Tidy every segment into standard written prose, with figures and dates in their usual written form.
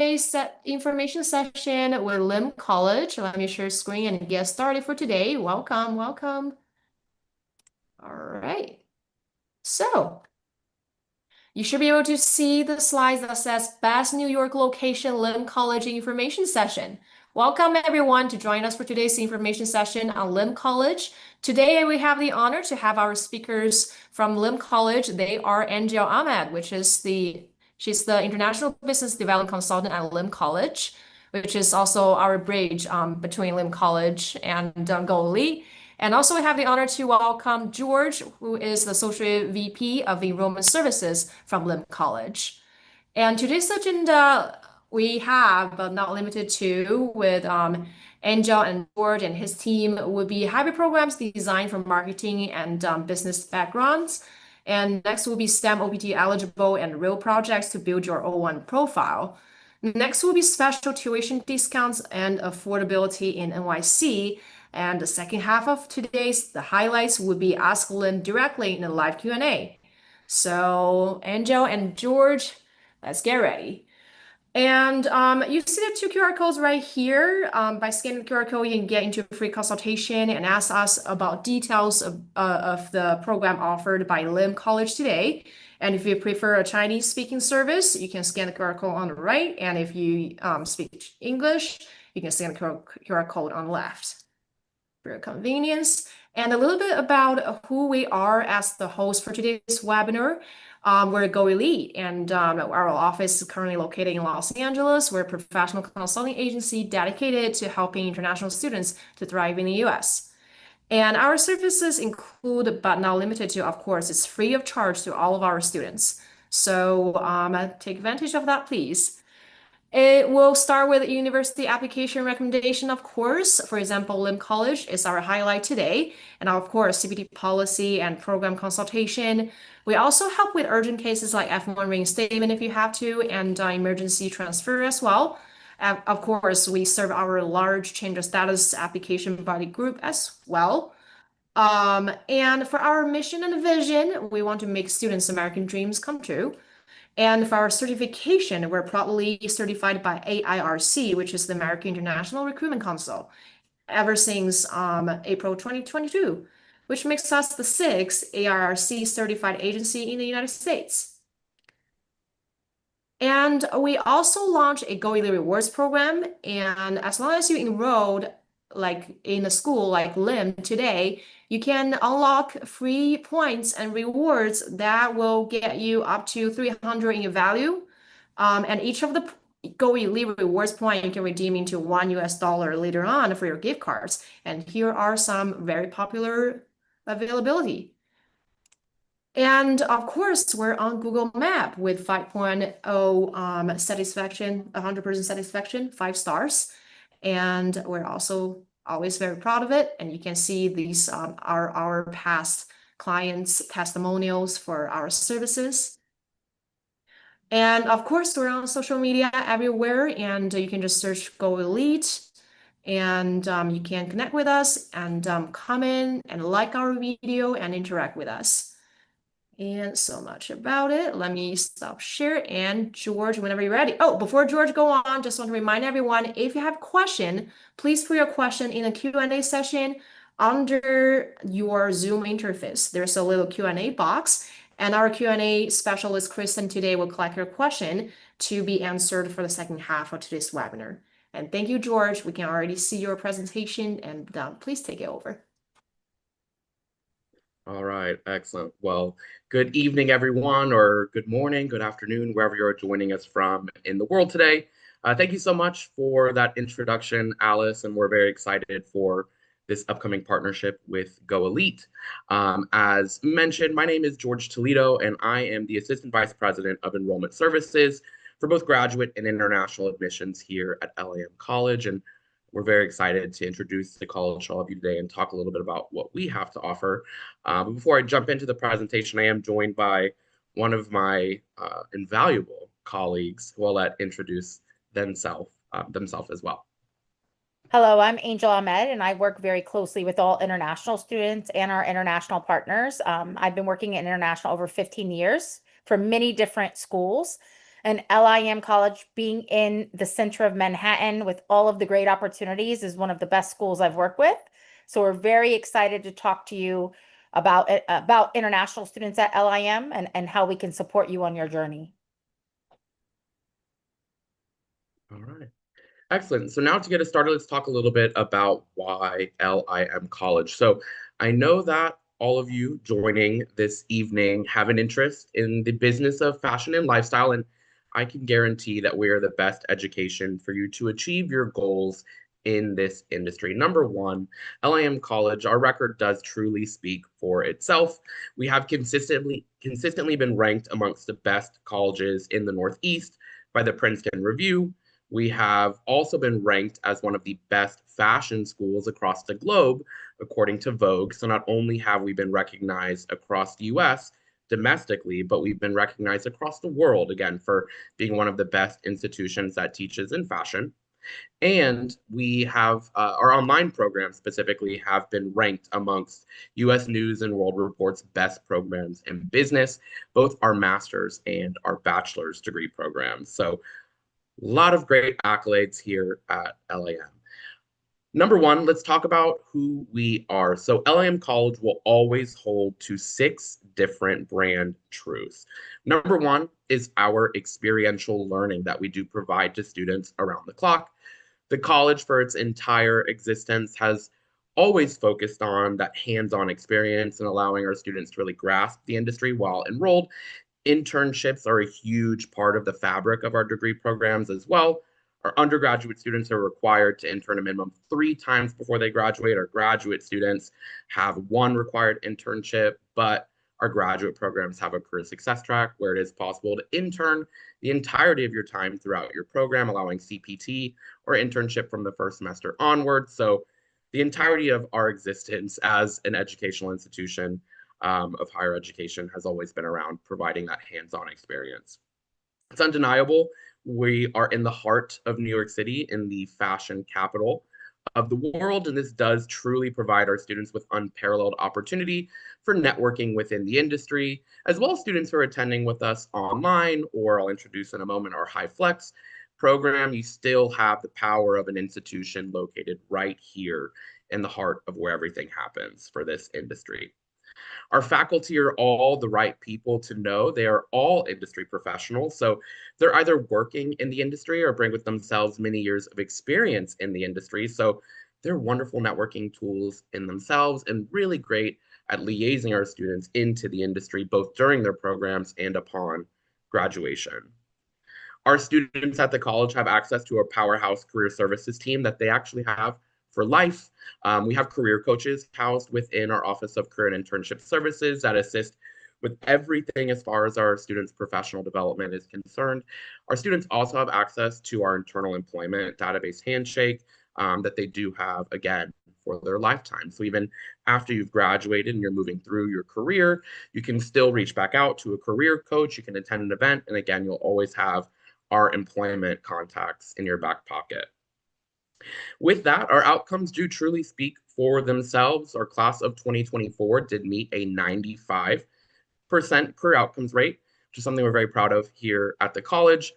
information session with Lim College. Let me share screen and get started for today. Welcome, welcome. All right. So you should be able to see the slides that says Best New York Location Lim College Information Session. Welcome everyone to join us for today's information session on Lim College. Today we have the honor to have our speakers from Lim College. They are Angel Ahmed, she's the International Business Development Consultant at Lim College, which is also our bridge between Lim College and Goli. And also we have the honor to welcome George, who is the Associate VP of Enrollment Services from Lim College. And today's agenda we have, but not limited to, with Angel and George and his team would be hybrid programs designed for marketing and business backgrounds. And next will be STEM OPT eligible and real projects to build your O1 profile. Next will be special tuition discounts and affordability in NYC. And the second half of the highlights would be ask Lim directly in a live Q&A. So Angel and George, let's get ready. And you see the two QR codes right here. By scanning the QR code, you can get into a free consultation and ask us about details of the program offered by Lim College today. And if you prefer a Chinese speaking service, you can scan the QR code on the right. And if you speak English, you can scan the QR code on the left for your convenience. And a little bit about who we are as the host for today's webinar. We're Go Elite, and our office is currently located in Los Angeles. We're a professional consulting agency dedicated to helping international students to thrive in the US. And our services include, but not limited to, of course, it's free of charge to all of our students. So take advantage of that, please. It will start with university application recommendation, of course. For example, Lim College is our highlight today. And of course, CPT policy and program consultation. We also help with urgent cases like F1 reinstatement if you have to, and emergency transfer as well. Of course, we serve our large change of status application body group as well. And for our mission and vision, we want to make students' American dreams come true. And for our certification, we're proudly certified by AIRC, which is the American International Recruitment Council, ever since April 2022, which makes us the sixth AIRC certified agency in the United States. And we also launched a Go Elite Rewards program. And as long as you enrolled like in a school like Lim today, you can unlock free points and rewards that will get you up to 300 in value. And each of the Go Elite rewards point you can redeem into $1 later on for your gift cards. And here are some very popular availability. And of course, we're on Google Map with 5.0 satisfaction, 100% satisfaction, 5 stars. And we're also always very proud of it. And you can see these are our past clients' testimonials for our services. And of course, we're on social media everywhere, and you can just search Go Elite, and you can connect with us and comment and like our video and interact with us. And so much about it. Let me stop share. And George, whenever you're ready. Oh, before George go on, just want to remind everyone, if you have a question, please put your question in the Q&A session under your Zoom interface. There's a little Q&A box, and our Q&A specialist, Kristen, today will collect your question to be answered for the second half of today's webinar. And thank you, George. We can already see your presentation, and please take it over. All right, excellent. Well, good evening, everyone, or good morning, good afternoon, wherever you're joining us from in the world today. Thank you so much for that introduction, Alice, and we're very excited for this upcoming partnership with Go Elite. As mentioned, my name is George Toledo, and I am the Assistant Vice President of Enrollment Services for both graduate and international admissions here at LAM College. And we're very excited to introduce the college to all of you today and talk a little bit about what we have to offer. But before I jump into the presentation, I am joined by one of my invaluable colleagues who I'll let introduce themselves as well. Hello, I'm Angel Ahmed, and I work very closely with all international students and our international partners. I've been working in international over 15 years for many different schools. And LIM College, being in the center of Manhattan with all of the great opportunities, is one of the best schools I've worked with. So we're very excited to talk to you about international students at LIM and how we can support you on your journey. All right. Excellent. So now to get us started, let's talk a little bit about why LIM College. So I know that all of you joining this evening have an interest in the business of fashion and lifestyle, and I can guarantee that we are the best education for you to achieve your goals in this industry. Number one, LIM College, our record does truly speak for itself. We have consistently been ranked amongst the best colleges in the Northeast by the Princeton Review. We have also been ranked as one of the best fashion schools across the globe, according to Vogue. So not only have we been recognized across the US domestically, but we've been recognized across the world, again, for being one of the best institutions that teaches in fashion. And we have our online programs specifically have been ranked amongst US News and World Report's best programs in business, both our master's and our bachelor's degree programs. So a lot of great accolades here at LAM. Number one, let's talk about who we are. So, LAM College will always hold to 6 different brand truths. Number one is our experiential learning that we do provide to students around the clock. The college, for its entire existence, has always focused on that hands on experience and allowing our students to really grasp the industry while enrolled. Internships are a huge part of the fabric of our degree programs as well. Our undergraduate students are required to intern a minimum 3 times before they graduate. Our graduate students have 1 required internship, but our graduate programs have a career success track where it is possible to intern the entirety of your time throughout your program, allowing CPT or internship from the first semester onward. So the entirety of our existence as an educational institution of higher education has always been around providing that hands-on experience. It's undeniable. We are in the heart of New York City, in the fashion capital of the world, and this does truly provide our students with unparalleled opportunity for networking within the industry, as well as students who are attending with us online, or I'll introduce in a moment our High Flex program. You still have the power of an institution located right here in the heart of where everything happens for this industry. Our faculty are all the right people to know. They are all industry professionals. So they're either working in the industry or bring with themselves many years of experience in the industry. So they're wonderful networking tools in themselves and really great at liaising our students into the industry, both during their programs and upon graduation. Our students at the college have access to a powerhouse career services team that they actually have for life. We have career coaches housed within our Office of Career and Internship Services that assist with everything as far as our students' professional development is concerned. Our students also have access to our internal employment database handshake that they do have, again, for their lifetime. So even after you've graduated and you're moving through your career, you can still reach back out to a career coach. You can attend an event. And again, you'll always have our employment contacts in your back pocket. With that, our outcomes do truly speak for themselves. Our class of 2024 did meet a 95% career outcomes rate, which is something we're very proud of here at the college.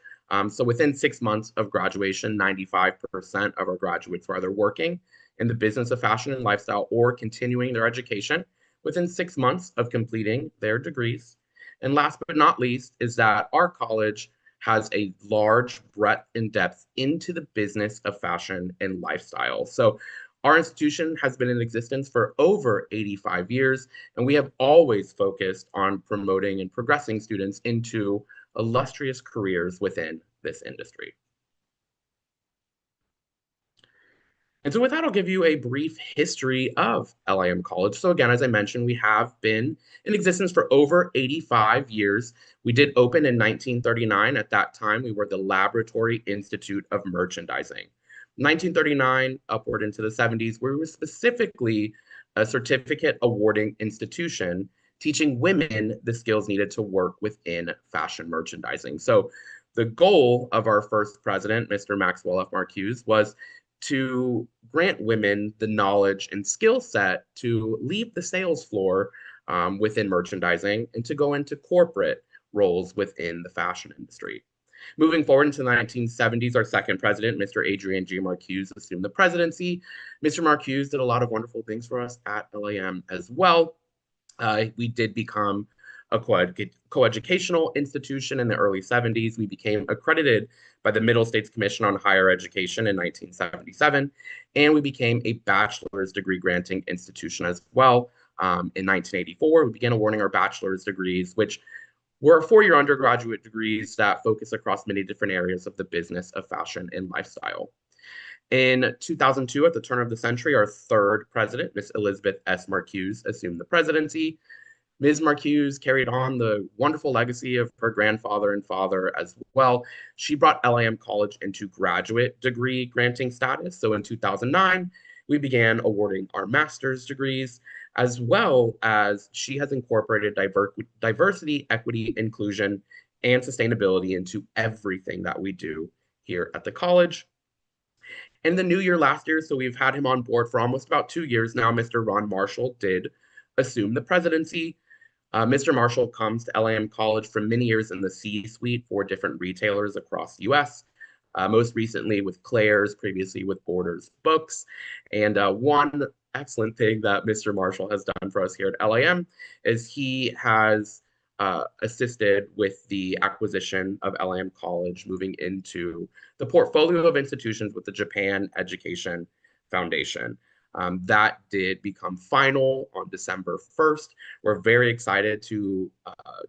So within 6 months of graduation, 95% of our graduates were either working in the business of fashion and lifestyle or continuing their education within 6 months of completing their degrees. And last but not least is that our college has a large breadth and depth into the business of fashion and lifestyle. So our institution has been in existence for over 85 years, and we have always focused on promoting and progressing students into illustrious careers within this industry. And so with that, I'll give you a brief history of LIM College. So again, as I mentioned, we have been in existence for over 85 years. We did open in 1939. At that time, we were the Laboratory Institute of Merchandising. 1939 upward into the 70s, we were specifically a certificate awarding institution teaching women the skills needed to work within fashion merchandising. So the goal of our first president, Mr. Maxwell F. Marcuse, was to grant women the knowledge and skill set to leave the sales floor within merchandising and to go into corporate roles within the fashion industry. Moving forward into the 1970s, our second president, Mr. Adrian G. Marcuse, assumed the presidency. Mr. Marcuse did a lot of wonderful things for us at LAM as well. We did become a coeducational institution in the early 70s. We became accredited by the Middle States Commission on Higher Education in 1977, and we became a bachelor's degree granting institution as well. In 1984, we began awarding our bachelor's degrees, which were four-year undergraduate degrees that focus across many different areas of the business of fashion and lifestyle. In 2002, at the turn of the century, our third president, Miss Elizabeth S. Marcuse, assumed the presidency. Ms. Marcuse carried on the wonderful legacy of her grandfather and father as well. She brought LAM College into graduate degree granting status. So in 2009, we began awarding our master's degrees, as well as she has incorporated diversity, equity, inclusion, and sustainability into everything that we do here at the college. In the new year last year, so we've had him on board for almost about 2 years now, Mr. Ron Marshall did assume the presidency. Mr. Marshall comes to LAM College from many years in the C-suite for different retailers across the US, most recently with Claire's, previously with Borders Books. And one excellent thing that Mr. Marshall has done for us here at LAM is he has assisted with the acquisition of LAM College, moving into the portfolio of institutions with the Japan Education Foundation. That did become final on December 1st. We're very excited to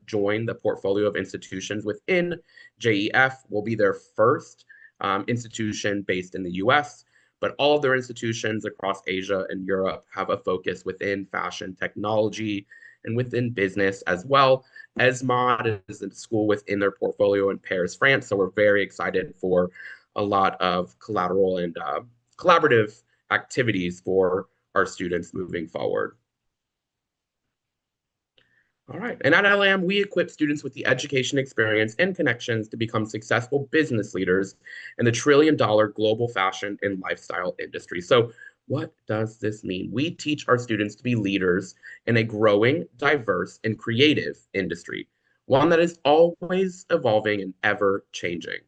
join the portfolio of institutions within JEF. We'll be their first institution based in the US, but all of their institutions across Asia and Europe have a focus within fashion technology and within business as well. ESMOD is a school within their portfolio in Paris, France. So we're very excited for a lot of collateral and collaborative activities for our students moving forward. All right. And at LAM, we equip students with the education, experience, and connections to become successful business leaders in the trillion-dollar global fashion and lifestyle industry. So what does this mean? We teach our students to be leaders in a growing, diverse, and creative industry, one that is always evolving and ever changing.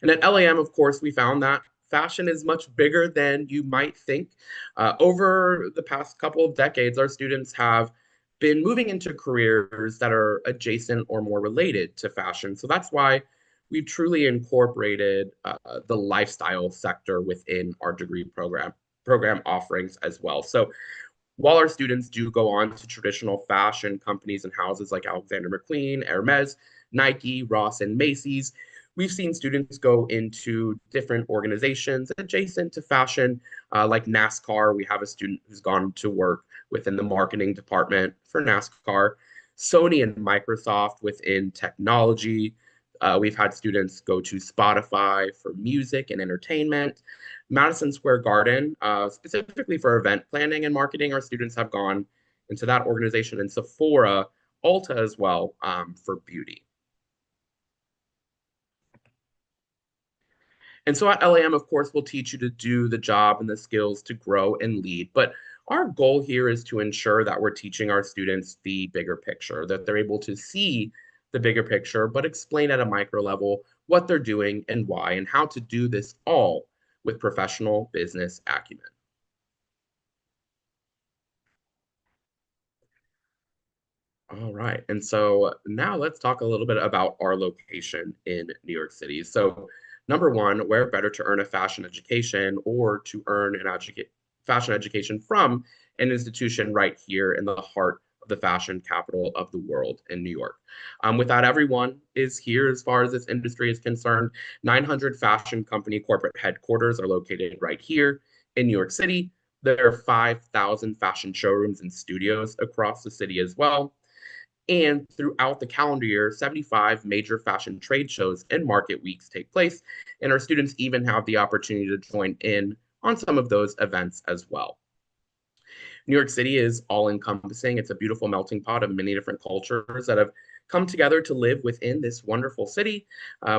And at LAM, of course, we found that fashion is much bigger than you might think. Over the past couple of decades, our students have been moving into careers that are adjacent or more related to fashion. So that's why we've truly incorporated the lifestyle sector within our degree program offerings as well. So while our students do go on to traditional fashion companies and houses like Alexander McQueen, Hermes, Nike, Ross, and Macy's, we've seen students go into different organizations adjacent to fashion, like NASCAR. We have a student who's gone to work within the marketing department for NASCAR, Sony and Microsoft within technology. We've had students go to Spotify for music and entertainment. Madison Square Garden, specifically for event planning and marketing, our students have gone into that organization, and Sephora, Ulta as well, for beauty. And so at LAM, of course, we'll teach you to do the job and the skills to grow and lead. But our goal here is to ensure that we're teaching our students the bigger picture, that they're able to see the bigger picture, but explain at a micro level what they're doing and why, and how to do this all with professional business acumen. All right. And so now let's talk a little bit about our location in New York City. So, number one, where better to earn a fashion education or to earn an fashion education from an institution right here in the heart of the fashion capital of the world in New York. With that, everyone is here as far as this industry is concerned. 900 fashion company corporate headquarters are located right here in New York City. There are 5,000 fashion showrooms and studios across the city as well. And throughout the calendar year, 75 major fashion trade shows and market weeks take place. And our students even have the opportunity to join in on some of those events as well. New York City is all encompassing. It's a beautiful melting pot of many different cultures that have come together to live within this wonderful city.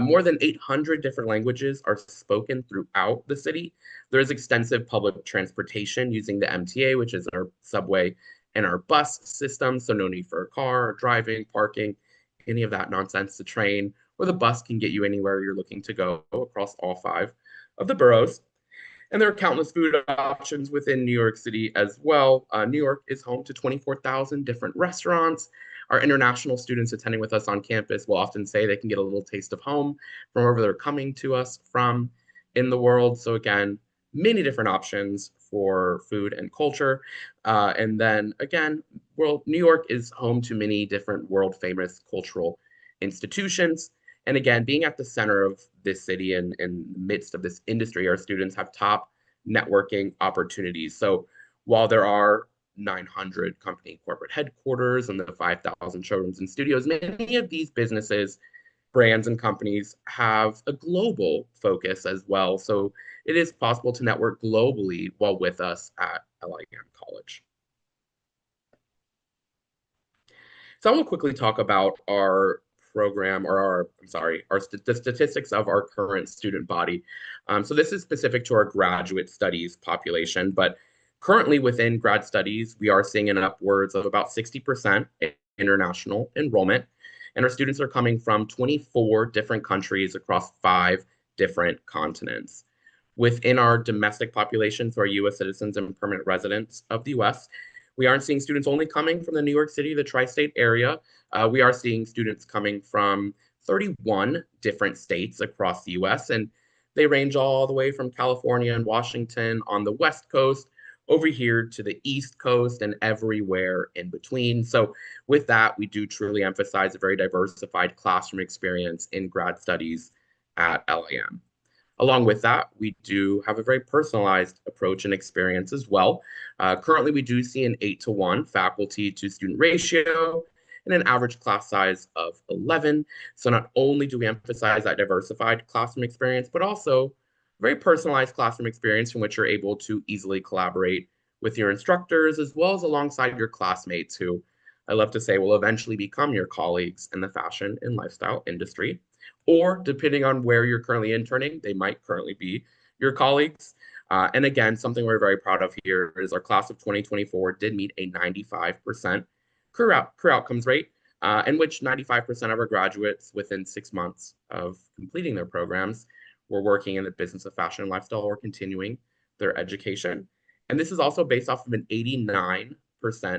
More than 800 different languages are spoken throughout the city. There's extensive public transportation using the MTA, which is our subway and our bus system. So no need for a car, driving, parking, any of that nonsense. The train or the bus can get you anywhere you're looking to go across all 5 of the boroughs. And there are countless food options within New York City as well. New York is home to 24,000 different restaurants. Our international students attending with us on campus will often say they can get a little taste of home from wherever they're coming to us from in the world. So, again, many different options for food and culture. And then again, New York is home to many different world famous cultural institutions. And again, being at the center of this city and in the midst of this industry, our students have top networking opportunities. So while there are 900 company corporate headquarters and the 5,000 showrooms and studios, many of these businesses, brands, and companies have a global focus as well. So it is possible to network globally while with us at LIM College. So I want to quickly talk about our program or the statistics of our current student body. So this is specific to our graduate studies population, but currently within grad studies, we are seeing an upwards of about 60% international enrollment. And our students are coming from 24 different countries across 5 different continents. Within our domestic population, so our US citizens and permanent residents of the US, we aren't seeing students only coming from the New York City, the tri-state area. We are seeing students coming from 31 different states across the US, and they range all the way from California and Washington on the West Coast over here to the East Coast and everywhere in between. So with that, we do truly emphasize a very diversified classroom experience in grad studies at LIM. Along with that, we do have a very personalized approach and experience as well. Currently, we do see an 8-to-1 faculty to student ratio and an average class size of 11. So not only do we emphasize that diversified classroom experience, but also very personalized classroom experience in which you're able to easily collaborate with your instructors as well as alongside your classmates who I love to say will eventually become your colleagues in the fashion and lifestyle industry. Or depending on where you're currently interning, they might currently be your colleagues. And again, something we're very proud of here is our class of 2024 did meet a 95% career outcomes rate, in which 95% of our graduates within 6 months of completing their programs were working in the business of fashion and lifestyle or continuing their education. And this is also based off of an 89%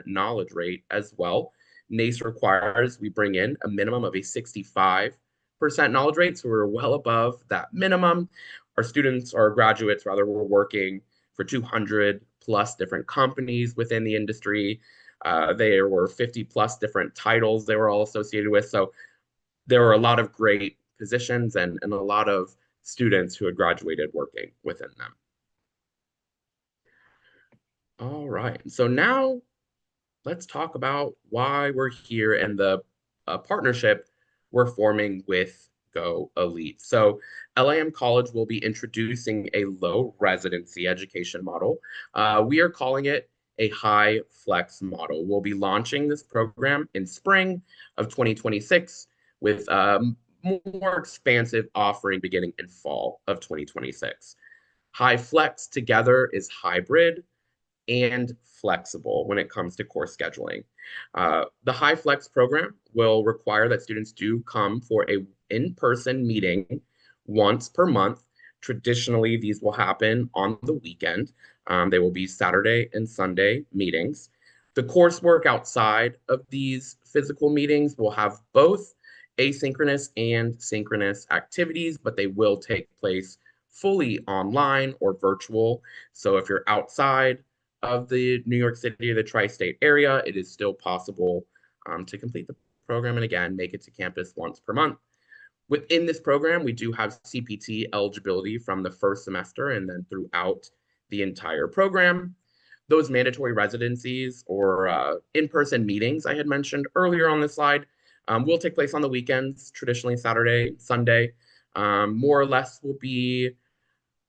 knowledge rate as well. NACE requires we bring in a minimum of a 65% knowledge rate. So we're well above that minimum. Our students, or graduates rather, were working for 200 plus different companies within the industry. There were 50 plus different titles they were all associated with. So there were a lot of great positions and a lot of students who had graduated working within them. All right. So now let's talk about why we're here and the partnership we're forming with Go Elite. So LIM College will be introducing a low residency education model. We are calling it a high flex model. We'll be launching this program in spring of 2026 with more expansive offering beginning in fall of 2026. High flex together is hybrid and flexible when it comes to course scheduling. The High Flex program will require that students do come for a in-person meeting once per month. Traditionally, these will happen on the weekend. They will be Saturday and Sunday meetings. The coursework outside of these physical meetings will have both asynchronous and synchronous activities, but they will take place fully online or virtual. So if you're outside of the New York City or the tri-state area, it is still possible to complete the program and again, make it to campus once per month. Within this program, we do have CPT eligibility from the first semester and then throughout the entire program. Those mandatory residencies or in-person meetings I had mentioned earlier on this slide will take place on the weekends, traditionally Saturday, Sunday. More or less will be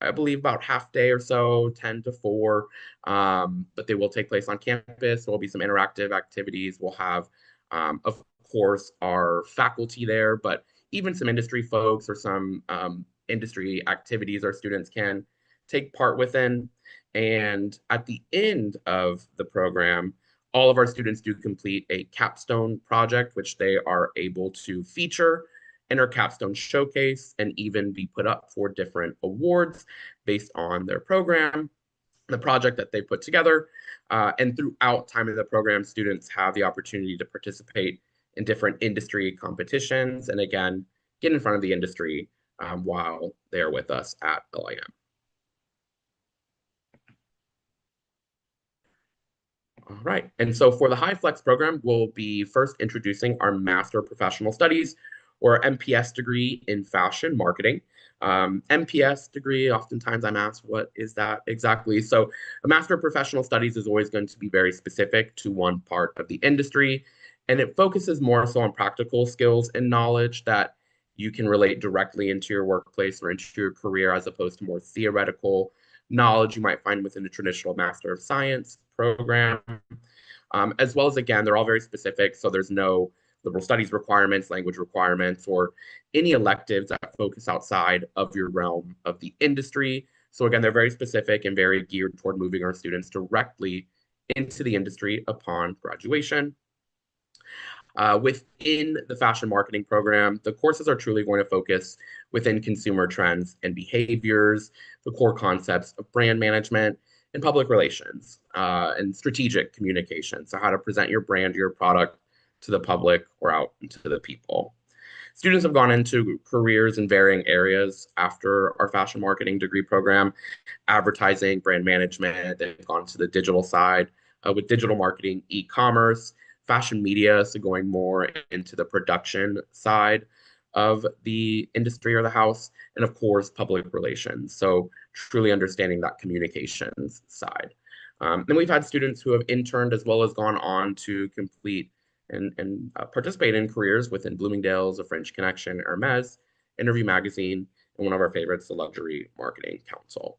I believe about half day or so, 10 to 4. But they will take place on campus. There will be some interactive activities. We'll have, of course, our faculty there, but even some industry folks or some industry activities our students can take part within. And at the end of the program, all of our students do complete a capstone project, which they are able to feature enter capstone showcase, and even be put up for different awards based on their program, the project that they put together. And throughout time of the program, students have the opportunity to participate in different industry competitions and again, get in front of the industry while they're with us at LIM. All right. And so for the High Flex program, we'll be first introducing our Master of Professional Studies or MPS degree in fashion marketing. MPS degree, oftentimes I'm asked, what is that exactly? So a Master of Professional Studies is always going to be very specific to one part of the industry, and it focuses more so on practical skills and knowledge that you can relate directly into your workplace or into your career as opposed to more theoretical knowledge you might find within a traditional Master of Science program. As well as, again, they're all very specific. So there's no liberal studies requirements, language requirements, or any electives that focus outside of your realm of the industry. So again, they're very specific and very geared toward moving our students directly into the industry upon graduation. Within the fashion marketing program, the courses are truly going to focus within consumer trends and behaviors, the core concepts of brand management and public relations, and strategic communication. So, how to present your brand, your product to the public or out to the people. Students have gone into careers in varying areas after our fashion marketing degree program, advertising, brand management. They've gone to the digital side with digital marketing, e-commerce, fashion media, so going more into the production side of the industry or the house, and of course, public relations. So truly understanding that communications side. And we've had students who have interned as well as gone on to complete and participate in careers within Bloomingdale's, A French Connection, Hermes, Interview Magazine, and one of our favorites, the Luxury Marketing Council.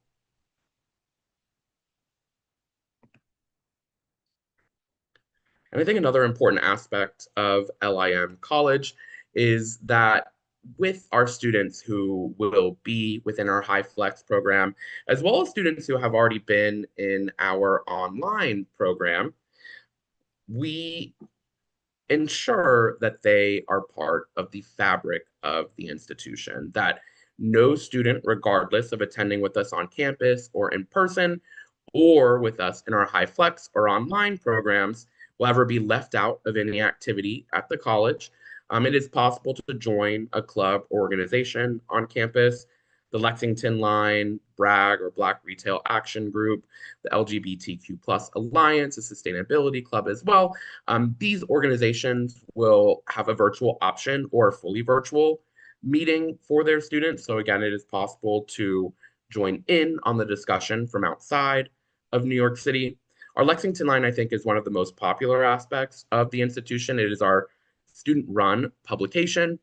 And I think another important aspect of LIM College is that with our students who will be within our High Flex program, as well as students who have already been in our online program, we ensure that they are part of the fabric of the institution, that no student, regardless of attending with us on campus or in person, or with us in our High Flex or online programs, will ever be left out of any activity at the college. It is possible to join a club or organization on campus, the Lexington Line, BRAG, or Black Retail Action Group, the LGBTQ plus Alliance, a sustainability club as well. These organizations will have a virtual option or a fully virtual meeting for their students. So again, it is possible to join in on the discussion from outside of New York City. Our Lexington Line, I think, is one of the most popular aspects of the institution. It is our student-run publication.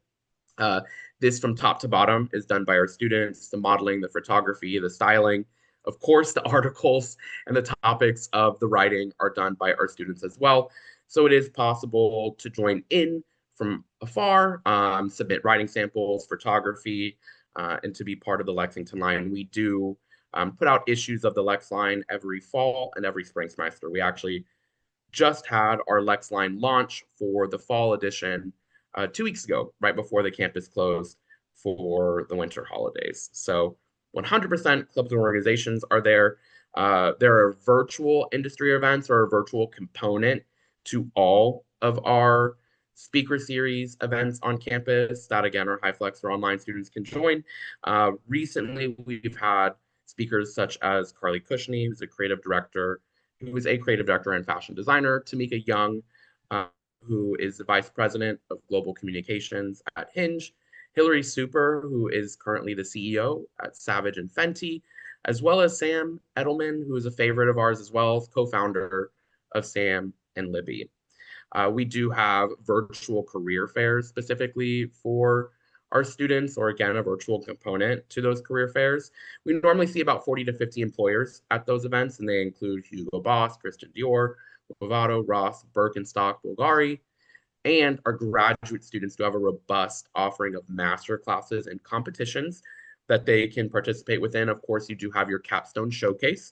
Uh, this from top to bottom is done by our students, the modeling, the photography, the styling. Of course, the articles and the topics of the writing are done by our students as well. So it is possible to join in from afar, submit writing samples, photography, and to be part of the Lexington Line. We do put out issues of the Lex Line every fall and every spring semester. We actually just had our Lex Line launch for the fall edition 2 weeks ago, right before the campus closed for the winter holidays. So 100% clubs and organizations are there. There are virtual industry events or a virtual component to all of our speaker series events on campus that, again, our High Flex or online students can join. Recently, we've had speakers such as Carly Cushney, who's a creative director, and fashion designer, Tamika Young, who is the vice president of global communications at Hinge, Hillary Super, who is currently the CEO at Savage and Fenty, as well as Sam Edelman, who is a favorite of ours as well, co-founder of Sam and Libby. We do have virtual career fairs specifically for our students, or again, a virtual component to those career fairs. We normally see about 40 to 50 employers at those events, and they include Hugo Boss, Christian Dior, Movado, Ross, Birkenstock, Bulgari, and our graduate students do have a robust offering of master classes and competitions that they can participate within. Of course, you do have your capstone showcase,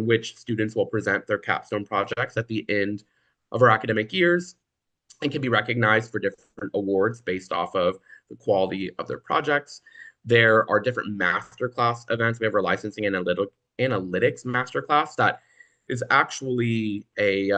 which students will present their capstone projects at the end of our academic years and can be recognized for different awards based off of the quality of their projects. There are different masterclass events. We have our licensing analytics masterclass that is actually a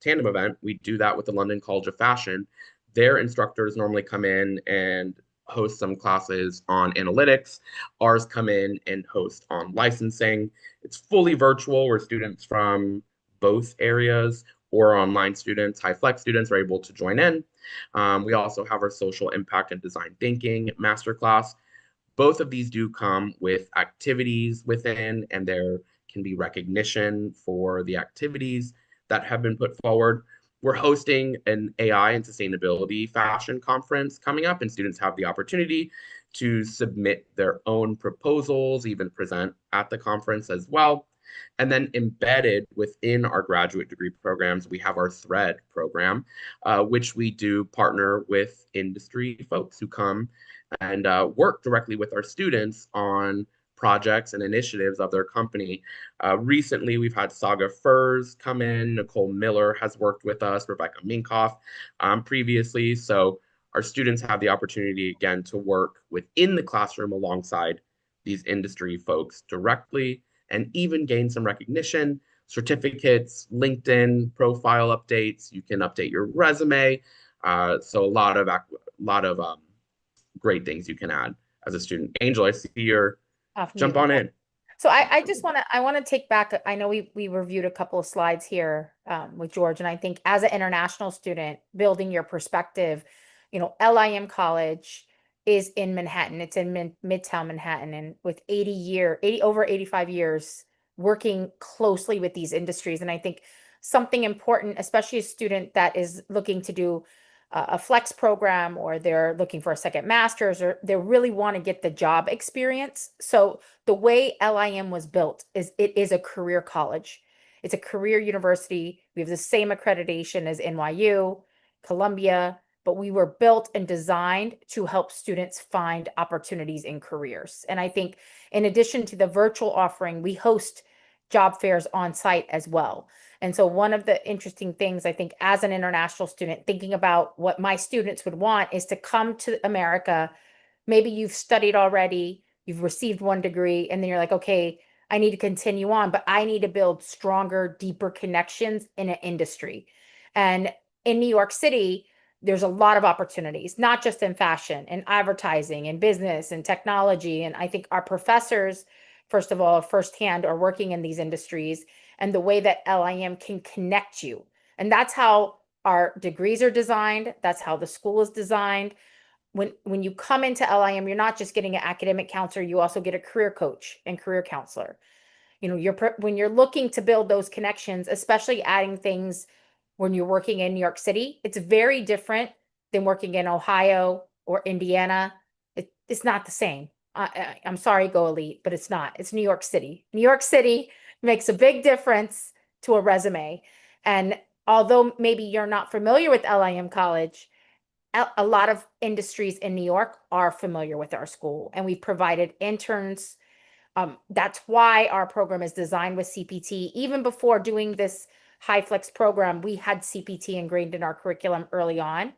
tandem event. We do that with the London College of Fashion. Their instructors normally come in and host some classes on analytics. Ours come in and host on licensing. It's fully virtual where students from both areas or online students, high flex students are able to join in. We also have our social impact and design thinking masterclass. Both of these do come with activities within, and there can be recognition for the activities that have been put forward. We're hosting an AI and sustainability fashion conference coming up, and students have the opportunity to submit their own proposals, even present at the conference as well. And then embedded within our graduate degree programs, we have our Thread program, which we do partner with industry folks who come and work directly with our students on projects and initiatives of their company. Recently, we've had Saga Furs come in. Nicole Miller has worked with us, Rebecca Minkoff previously. So our students have the opportunity, again, to work within the classroom alongside these industry folks directly and even gain some recognition, certificates, LinkedIn profile updates. You can update your resume. So a lot of great things you can add as a student. Angel, I see your Off jump mute. on in. So I just want to take back, I know we reviewed a couple of slides here with George, and I think as an international student, building your perspective, LIM College is in Manhattan. It's in Midtown Manhattan, and with 80 over 85 years working closely with these industries. And I think something important, especially a student that is looking to do a flex program, or they're looking for a second master's, or they really want to get the job experience. So the way LIM was built is it is a career college. It's a career university. We have the same accreditation as NYU, Columbia, but we were built and designed to help students find opportunities in careers. And I think in addition to the virtual offering, we host job fairs on site as well. And so one of the interesting things, I think, as an international student, thinking about what my students would want is to come to America. Maybe you've studied already, you've received one degree, and then you're like, okay, I need to continue on, but I need to build stronger, deeper connections in an industry. And in New York City, there's a lot of opportunities, not just in fashion and advertising and business and technology. And I think our professors, first of all, firsthand are working in these industries, and the way that LIM can connect you. And that's how our degrees are designed. That's how the school is designed. When you come into LIM, you're not just getting an academic counselor, you also get a career coach and career counselor. When you're looking to build those connections, especially adding things when you're working in New York City, it's very different than working in Ohio or Indiana. It's not the same. I'm sorry, Go Elite, but it's not. It's New York City. New York City makes a big difference to a resume. And although maybe you're not familiar with LIM College, a lot of industries in New York are familiar with our school, and we've provided interns. That's why our program is designed with CPT. Even before doing this high flex program, we had CPT ingrained in our curriculum early on,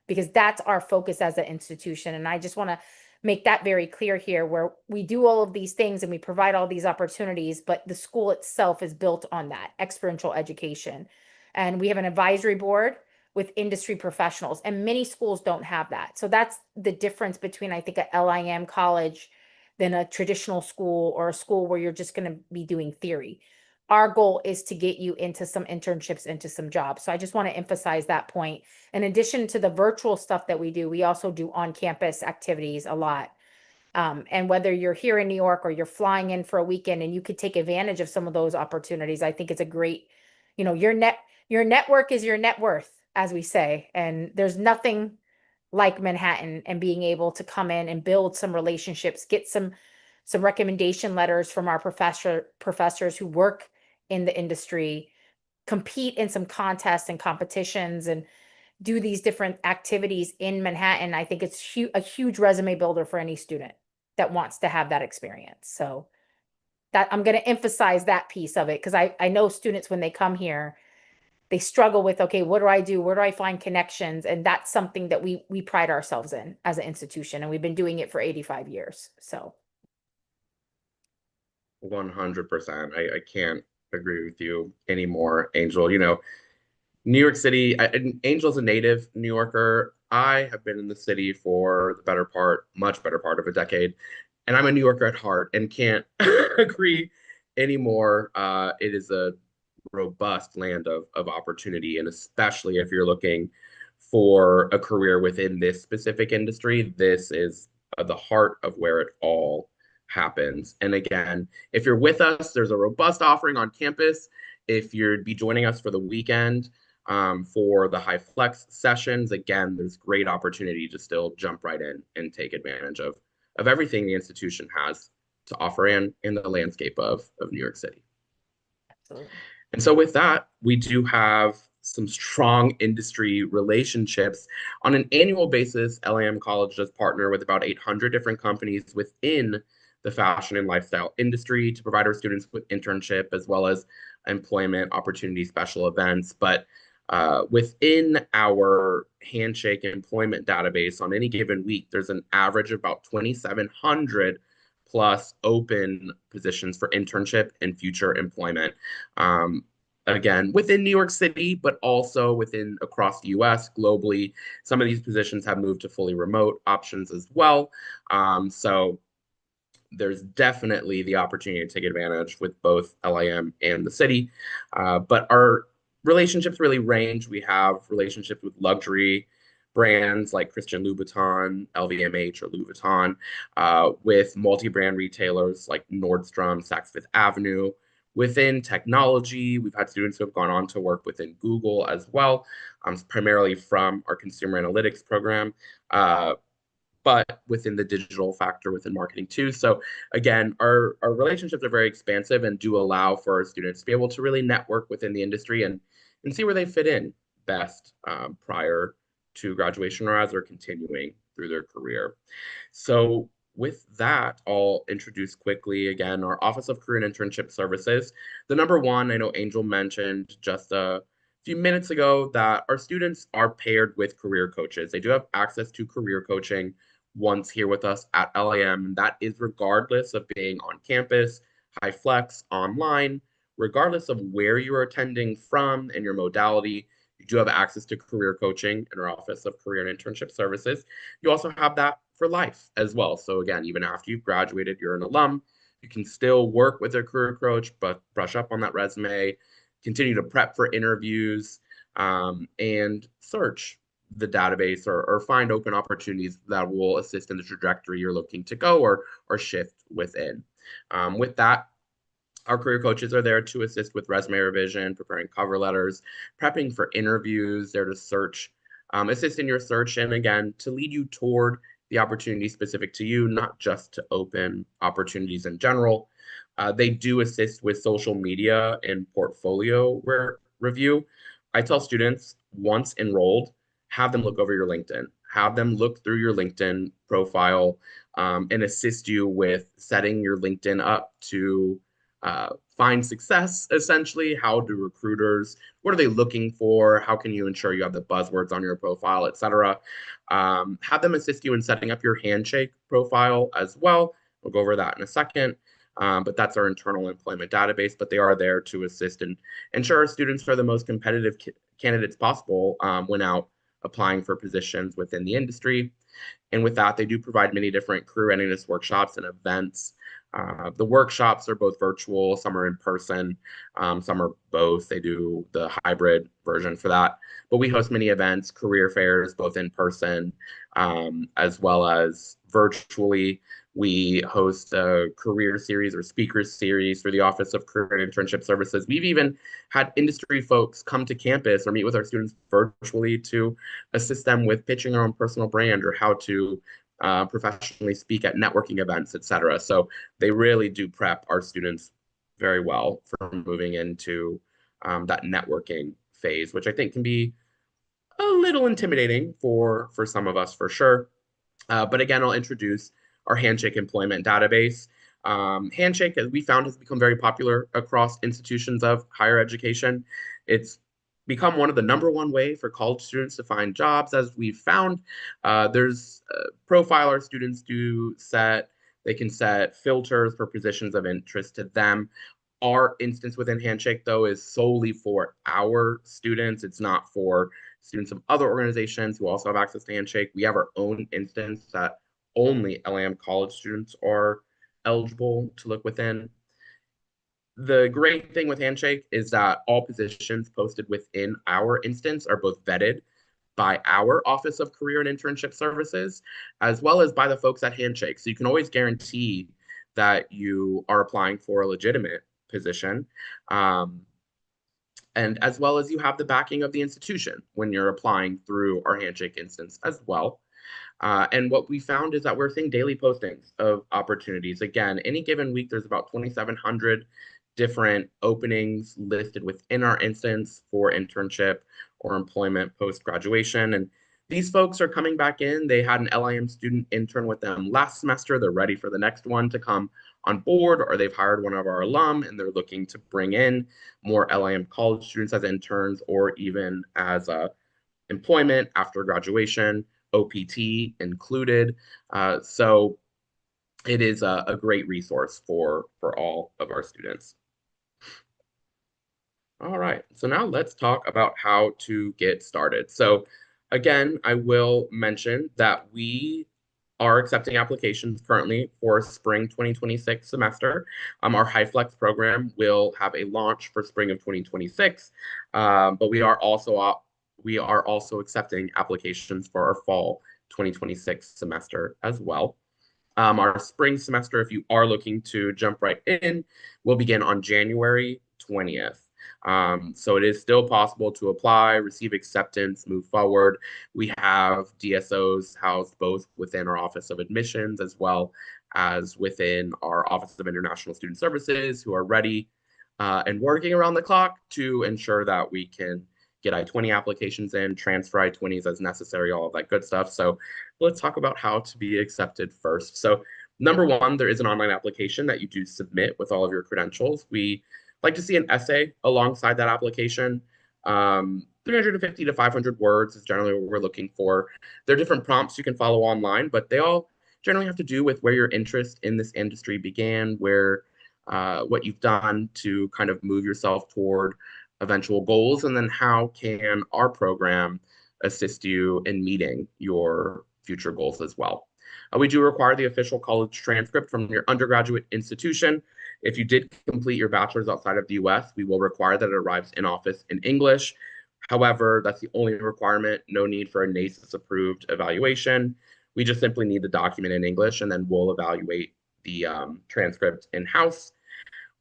because that's our focus as an institution. And I just want to make that very clear here, where we do all of these things and we provide all these opportunities, but the school itself is built on that experiential education. And we have an advisory board with industry professionals, and many schools don't have that. So that's the difference between, I think, a LIM college than a traditional school, or a school where you're just going to be doing theory. Our goal is to get you into some internships, into some jobs. So I just want to emphasize that point. In addition to the virtual stuff that we do, we also do on-campus activities a lot. And whether you're here in New York or you're flying in for a weekend and you could take advantage of some of those opportunities, I think it's a great, your network is your net worth, as we say. And there's nothing like Manhattan, and being able to come in and build some relationships, get some recommendation letters from our professors who work in the industry, compete in some contests and competitions, and do these different activities in Manhattan. I think it's a huge resume builder for any student that wants to have that experience. So that I'm going to emphasize that piece of it, because I know students, when they come here, they struggle with, okay, what do I do? Where do I find connections? And that's something that we pride ourselves in as an institution, and we've been doing it for 85 years. So 100%. I can't agree with you anymore, Angel. New York City, Angel's a native New Yorker. I have been in the city for the much better part of a decade, and I'm a New Yorker at heart and can't agree anymore. It is a robust land of opportunity, and especially if you're looking for a career within this specific industry, this is the heart of where it all happens. And again, if you're with us, there's a robust offering on campus. If you'd be joining us for the weekend, for the high flex sessions, again, there's great opportunity to still jump right in and take advantage of everything the institution has to offer in the landscape of New York City. absolutely. And so with that, we do have some strong industry relationships. On an annual basis, LAM College does partner with about 800 different companies within the fashion and lifestyle industry to provide our students with internship as well as employment opportunity special events. But within our Handshake employment database on any given week, there's an average of about 2,700 plus open positions for internship and future employment. Um, Again, within New York City, but also within across the US, globally. Some of these positions have moved to fully remote options as well. So there's definitely the opportunity to take advantage with both LIM and the city. But our relationships really range. We have relationships with luxury brands like Christian Louboutin, LVMH, or Louis Vuitton, with multi-brand retailers like Nordstrom, Saks Fifth Avenue. Within technology, we've had students who have gone on to work within Google as well, primarily from our consumer analytics program. But within the digital factor within marketing too. So again, our relationships are very expansive and do allow for our students to be able to really network within the industry and see where they fit in best prior to graduation or as they're continuing through their career. So with that, I'll introduce quickly again our Office of Career and Internship Services. The number one, I know Angel mentioned just a few minutes ago that our students are paired with career coaches. They do have access to career coaching once here with us at LAM. That is regardless of being on campus, high flex, online, regardless of where you are attending from and your modality. You do have access to career coaching in our Office of Career and Internship Services. You also have that for life as well. So again, even after you've graduated, you're an alum, you can still work with a career coach, but brush up on that resume, continue to prep for interviews, and search the database or find open opportunities that will assist in the trajectory you're looking to go or shift within. With that, our career coaches are there to assist with resume revision, preparing cover letters, prepping for interviews, there to search, assist in your search, and again, to lead you toward the opportunity specific to you, not just to open opportunities in general. They do assist with social media and portfolio review. I tell students once enrolled, have them look over your LinkedIn, have them look through your LinkedIn profile, and assist you with setting your LinkedIn up to find success, essentially. How do recruiters, what are they looking for? How can you ensure you have the buzzwords on your profile, et cetera? Have them assist you in setting up your Handshake profile as well. We'll go over that in a second. But that's our internal employment database, but they are there to assist and ensure our students are the most competitive candidates possible when out applying for positions within the industry. And with that, they do provide many different career readiness workshops and events. The workshops are both virtual, some are in person, some are both. They do the hybrid version for that. But we host many events, career fairs, both in person as well as virtually. We host a career series or speaker series through the Office of Career and Internship Services. We've even had industry folks come to campus or meet with our students virtually to assist them with pitching their own personal brand or how to professionally speak at networking events, et cetera. So they really do prep our students very well for moving into that networking phase, which I think can be a little intimidating for some of us for sure. But again, I'll introduce our Handshake employment database. Handshake, as we found, has become very popular across institutions of higher education. It's become one of the number one way for college students to find jobs, as we've found. There's profile our students do set. They can set filters for positions of interest to them. Our instance within Handshake, though, is solely for our students. It's not for students of other organizations who also have access to Handshake. We have our own instance that only LAM college students are eligible to look within. The great thing with Handshake is that all positions posted within our instance are both vetted by our Office of Career and Internship Services, as well as by the folks at Handshake. So you can always guarantee that you are applying for a legitimate position. And as well as you have the backing of the institution when you're applying through our Handshake instance as well. And what we found is that we're seeing daily postings of opportunities. Again, any given week, there's about 2,700 different openings listed within our instance for internship or employment post graduation. And these folks are coming back in. They had an LIM student intern with them last semester. They're ready for the next one to come on board, or they've hired one of our alum and they're looking to bring in more LIM college students as interns or even as employment after graduation, OPT included. So it is a great resource for all of our students. All right, so now let's talk about how to get started. So again, I will mention that we are accepting applications currently for spring 2026 semester. Our HighFlex program will have a launch for spring of 2026, but we are also accepting applications for our fall 2026 semester as well. Our spring semester, if you are looking to jump right in, will begin on January 20th. So it is still possible to apply, receive acceptance, move forward. We have DSOs housed both within our Office of Admissions as well as within our Office of International Student Services who are ready and working around the clock to ensure that we can get I-20 applications in, transfer I-20s as necessary, all of that good stuff. So let's talk about how to be accepted first. So number one, there is an online application that you do submit with all of your credentials. We like to see an essay alongside that application. 350 to 500 words is generally what we're looking for. There are different prompts you can follow online, but they all generally have to do with where your interest in this industry began, where what you've done to kind of move yourself toward eventual goals, and then how can our program assist you in meeting your future goals as well. We do require the official college transcript from your undergraduate institution. If you did complete your bachelor's outside of the US, we will require that it arrives in office in English. However, that's the only requirement. No need for a NACIS approved evaluation. We just simply need the document in English, and then we'll evaluate the transcript in-house.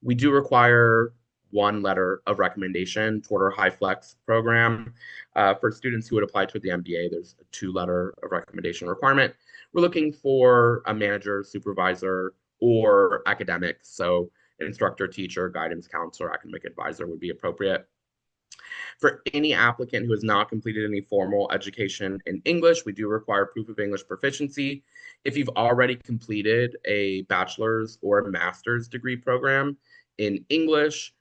We do require one letter of recommendation toward our HighFlex program. For students who would apply to the MBA, there's a two-letter of recommendation requirement. We're looking for a manager, supervisor, or academics. So instructor, teacher, guidance counselor, academic advisor would be appropriate. For any applicant who has not completed any formal education in English, we do require proof of English proficiency. If you've already completed a bachelor's or a master's degree program in English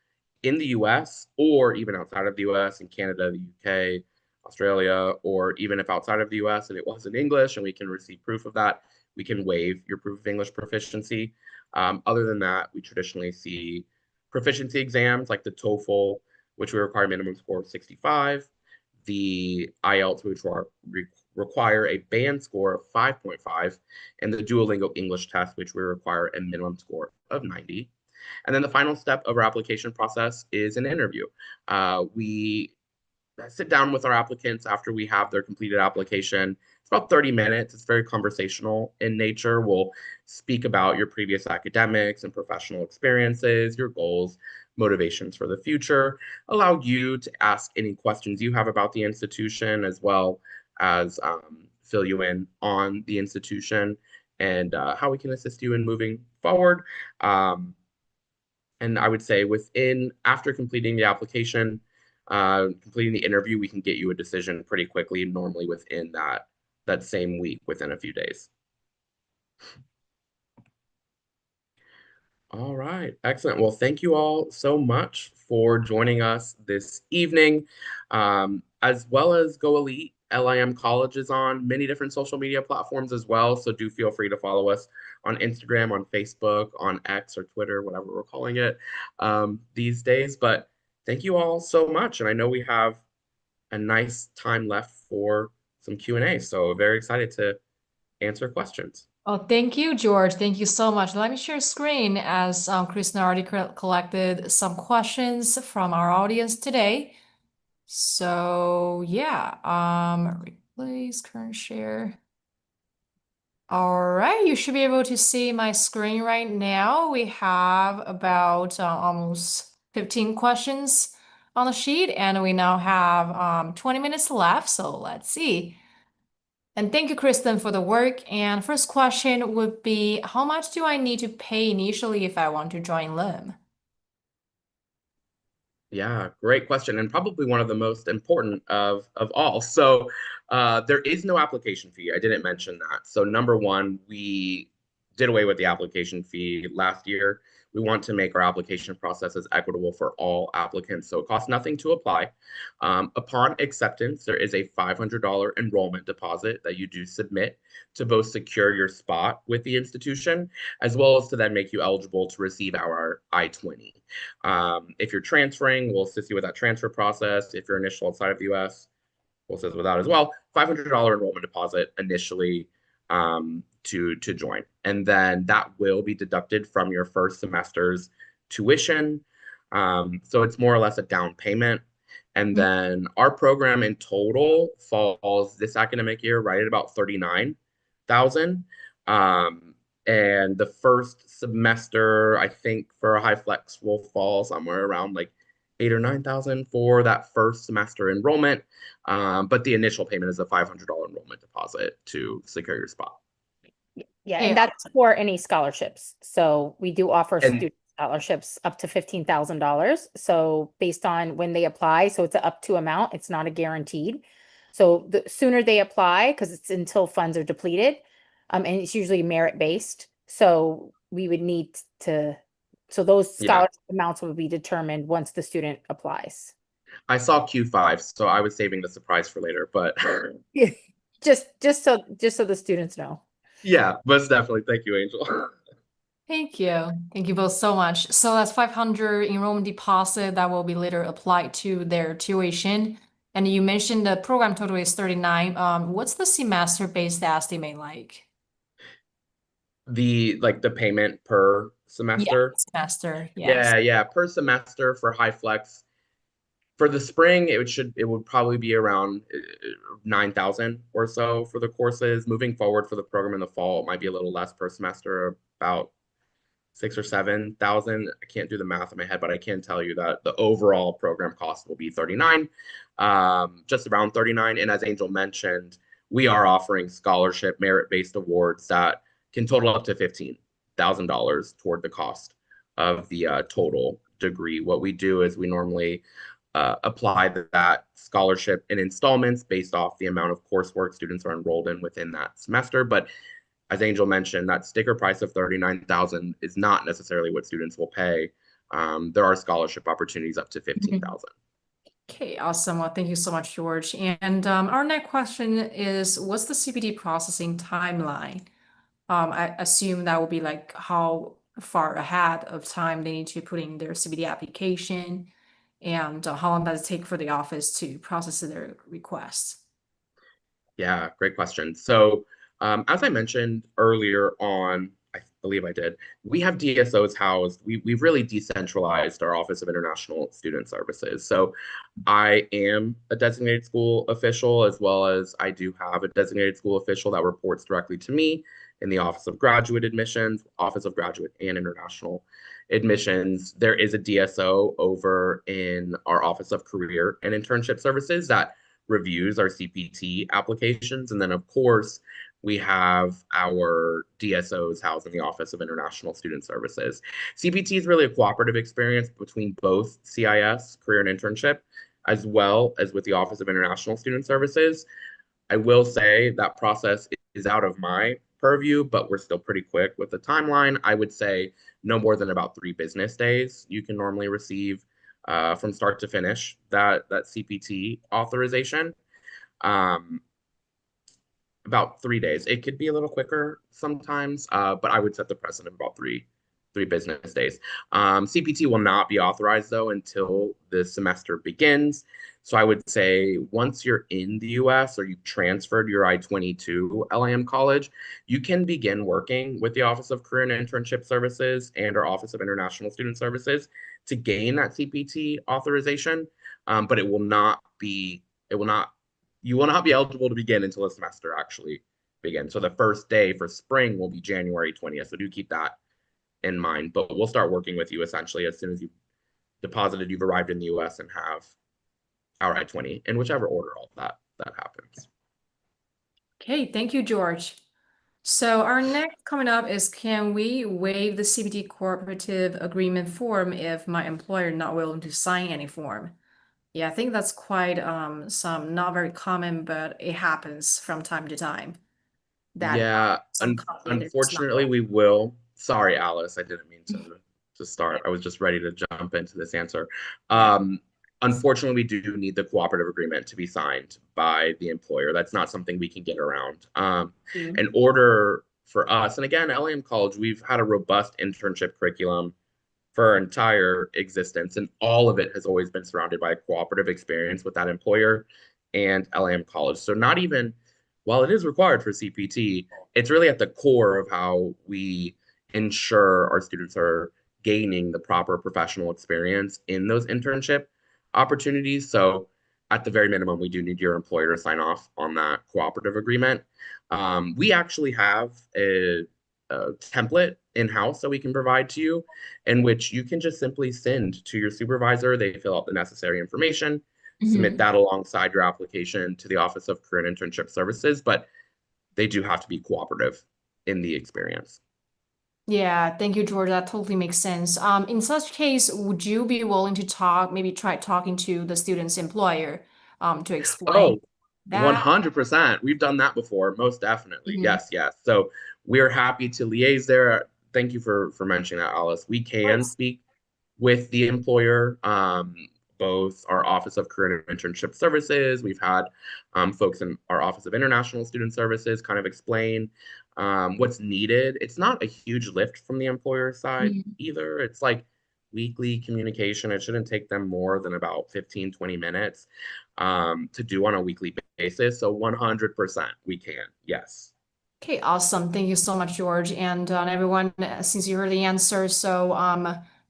in the US, or even outside of the US, in Canada, the UK, Australia, or even if outside of the US and it was in English and we can receive proof of that, we can waive your proof of English proficiency. Other than that, we traditionally see proficiency exams like the TOEFL, which we require a minimum score of 65, the IELTS, which require a band score of 5.5, and the Duolingo English test, which we require a minimum score of 90. And then the final step of our application process is an interview. We sit down with our applicants after we have their completed application. It's about 30 minutes. It's very conversational in nature. We'll speak about your previous academics and professional experiences, your goals, motivations for the future, allow you to ask any questions you have about the institution, as well as fill you in on the institution and how we can assist you in moving forward. And I would say after completing the application, completing the interview, we can get you a decision pretty quickly, normally within that same week, within a few days. All right, excellent. Well, thank you all so much for joining us this evening, as well as Go Elite. LIM College is on many different social media platforms as well, so do feel free to follow us on Instagram, on Facebook, on X or Twitter, whatever we're calling it these days. But thank you all so much, and I know we have a nice time left for some Q&A, so very excited to answer questions. Oh, thank you, George. Thank you so much. Let me share screen as Kristen already collected some questions from our audience today. So yeah, replace current share. All right, you should be able to see my screen right now. We have about almost 15 questions on the sheet, and we now have 20 minutes left. So let's see. And thank you, Kristen, for the work. And first question would be, how much do I need to pay initially if I want to join LIM? Yeah, great question, and probably one of the most important of all. So, there is no application fee. I didn't mention that. So, number one, we did away with the application fee last year. We want to make our application process as equitable for all applicants, so it costs nothing to apply. Upon acceptance, there is a $500 enrollment deposit that you do submit to both secure your spot with the institution, as well as to then make you eligible to receive our I-20. If you're transferring, we'll assist you with that transfer process. If you're initial outside of the US, we'll assist with that as well. $500 enrollment deposit initially to join. And then that will be deducted from your first semester's tuition. So it's more or less a down payment. And then our program in total falls this academic year right at about 39,000. And the first semester, I think for a high flex will fall somewhere around like 8 or 9,000 for that first semester enrollment. But the initial payment is a $500 enrollment deposit to secure your spot. Yeah, Hey, and that's for any scholarships. So we do offer And student scholarships up to $15,000. So based on when they apply, so it's an up to amount, it's not a guaranteed. So the sooner they apply, because it's until funds are depleted, and it's usually merit based. So we would need to, so those yeah, scholarship amounts will be determined once the student applies. I saw Q5, so I was saving the surprise for later. But Just so the students know. yeah, most definitely. Thank you, Angel. thank you. Thank you both so much. So that's 500 enrollment deposit that will be later applied to their tuition. And you mentioned the program total is 39. What's the semester-based estimate like? The payment per Yeah, semester. semester, yes. Yeah, per semester for high flex. For the spring, it would probably be around 9,000 or so for the courses. Moving forward for the program in the fall, it might be a little less per semester, about 6 or 7,000. I can't do the math in my head, but I can tell you that the overall program cost will be 39, just around 39. And as Angel mentioned, we are offering scholarship merit-based awards that can total up to $15,000 toward the cost of the total degree. What we do is we normally apply that scholarship in installments based off the amount of coursework students are enrolled in within that semester. But as Angel mentioned, that sticker price of 39,000 is not necessarily what students will pay. There are scholarship opportunities up to 15,000. Okay, awesome. Well, thank you so much, George. And our next question is, what's the CPT processing timeline? I assume that will be like how far ahead of time they need to put in their CPT application, and how long does it take for the office to process their request? Yeah, great question. So, as I mentioned earlier on, I believe I did, we have DSOs housed. We've really decentralized our Office of International Student Services. So, I am a designated school official, as well as I do have a designated school official that reports directly to me in the Office of Graduate Admissions, Office of Graduate and International Admissions. There is a DSO over in our Office of Career and Internship Services that reviews our CPT applications. And then, of course, we have our DSOs housed in the Office of International Student Services. CPT is really a cooperative experience between both CIS, Career and Internship, as well as with the Office of International Student Services. I will say that process is out of my purview, but we're still pretty quick with the timeline. I would say no more than about 3 business days you can normally receive from start to finish that CPT authorization. Um, about 3 days. It could be a little quicker sometimes, but I would set the precedent about three business days. CPT will not be authorized though until the semester begins. So I would say once you're in the US or you've transferred your I-20 to LIM College, you can begin working with the Office of Career and Internship Services and our Office of International Student Services to gain that CPT authorization. But it will not you will not be eligible to begin until the semester actually begins. So the first day for spring will be January 20th. So do keep that in mind. But we'll start working with you essentially as soon as you've arrived in the US and have our I-20 in whichever order all that happens. Okay, thank you, George. So our next coming up is, can we waive the CPT cooperative agreement form if my employer not willing to sign any form? Yeah, I think that's quite some not very common, but it happens from time to time that Yeah, some company they're just not unfortunately willing. we will. Sorry, Alice, I didn't mean to start. I was just ready to jump into this answer. Yeah. Um, Unfortunately, we do need the cooperative agreement to be signed by the employer. That's not something we can get around. In order for us, and again, LAM College, we've had a robust internship curriculum for our entire existence, and all of it has always been surrounded by a cooperative experience with that employer and LAM College. So not even while it is required for CPT, it's really at the core of how we ensure our students are gaining the proper professional experience in those internship opportunities. So at the very minimum, we do need your employer to sign off on that cooperative agreement. We actually have a template in-house that we can provide to you in which you can just simply send to your supervisor. They fill out the necessary information, submit Mhm. that alongside your application to the Office of Career and Internship Services, but they do have to be cooperative in the experience. Yeah, thank you, George. That totally makes sense. In such case, would you be willing to talk, maybe try talking to the student's employer, to explain Oh, that? 100%. We've done that before, most definitely. Mhm. Yes, yes. So we're happy to liaise there. Thank you for mentioning that, Alice. We Of can course. speak with the employer, both our Office of Career and Internship Services. We've had folks in our Office of International Student Services kind of explain what's needed. It's not a huge lift from the employer side Mhm. either. It's like weekly communication. It shouldn't take them more than about 15-20 minutes to do on a weekly basis. So 100% we can. Yes. Okay, awesome. Thank you so much, George. And everyone, since you heard the answer, so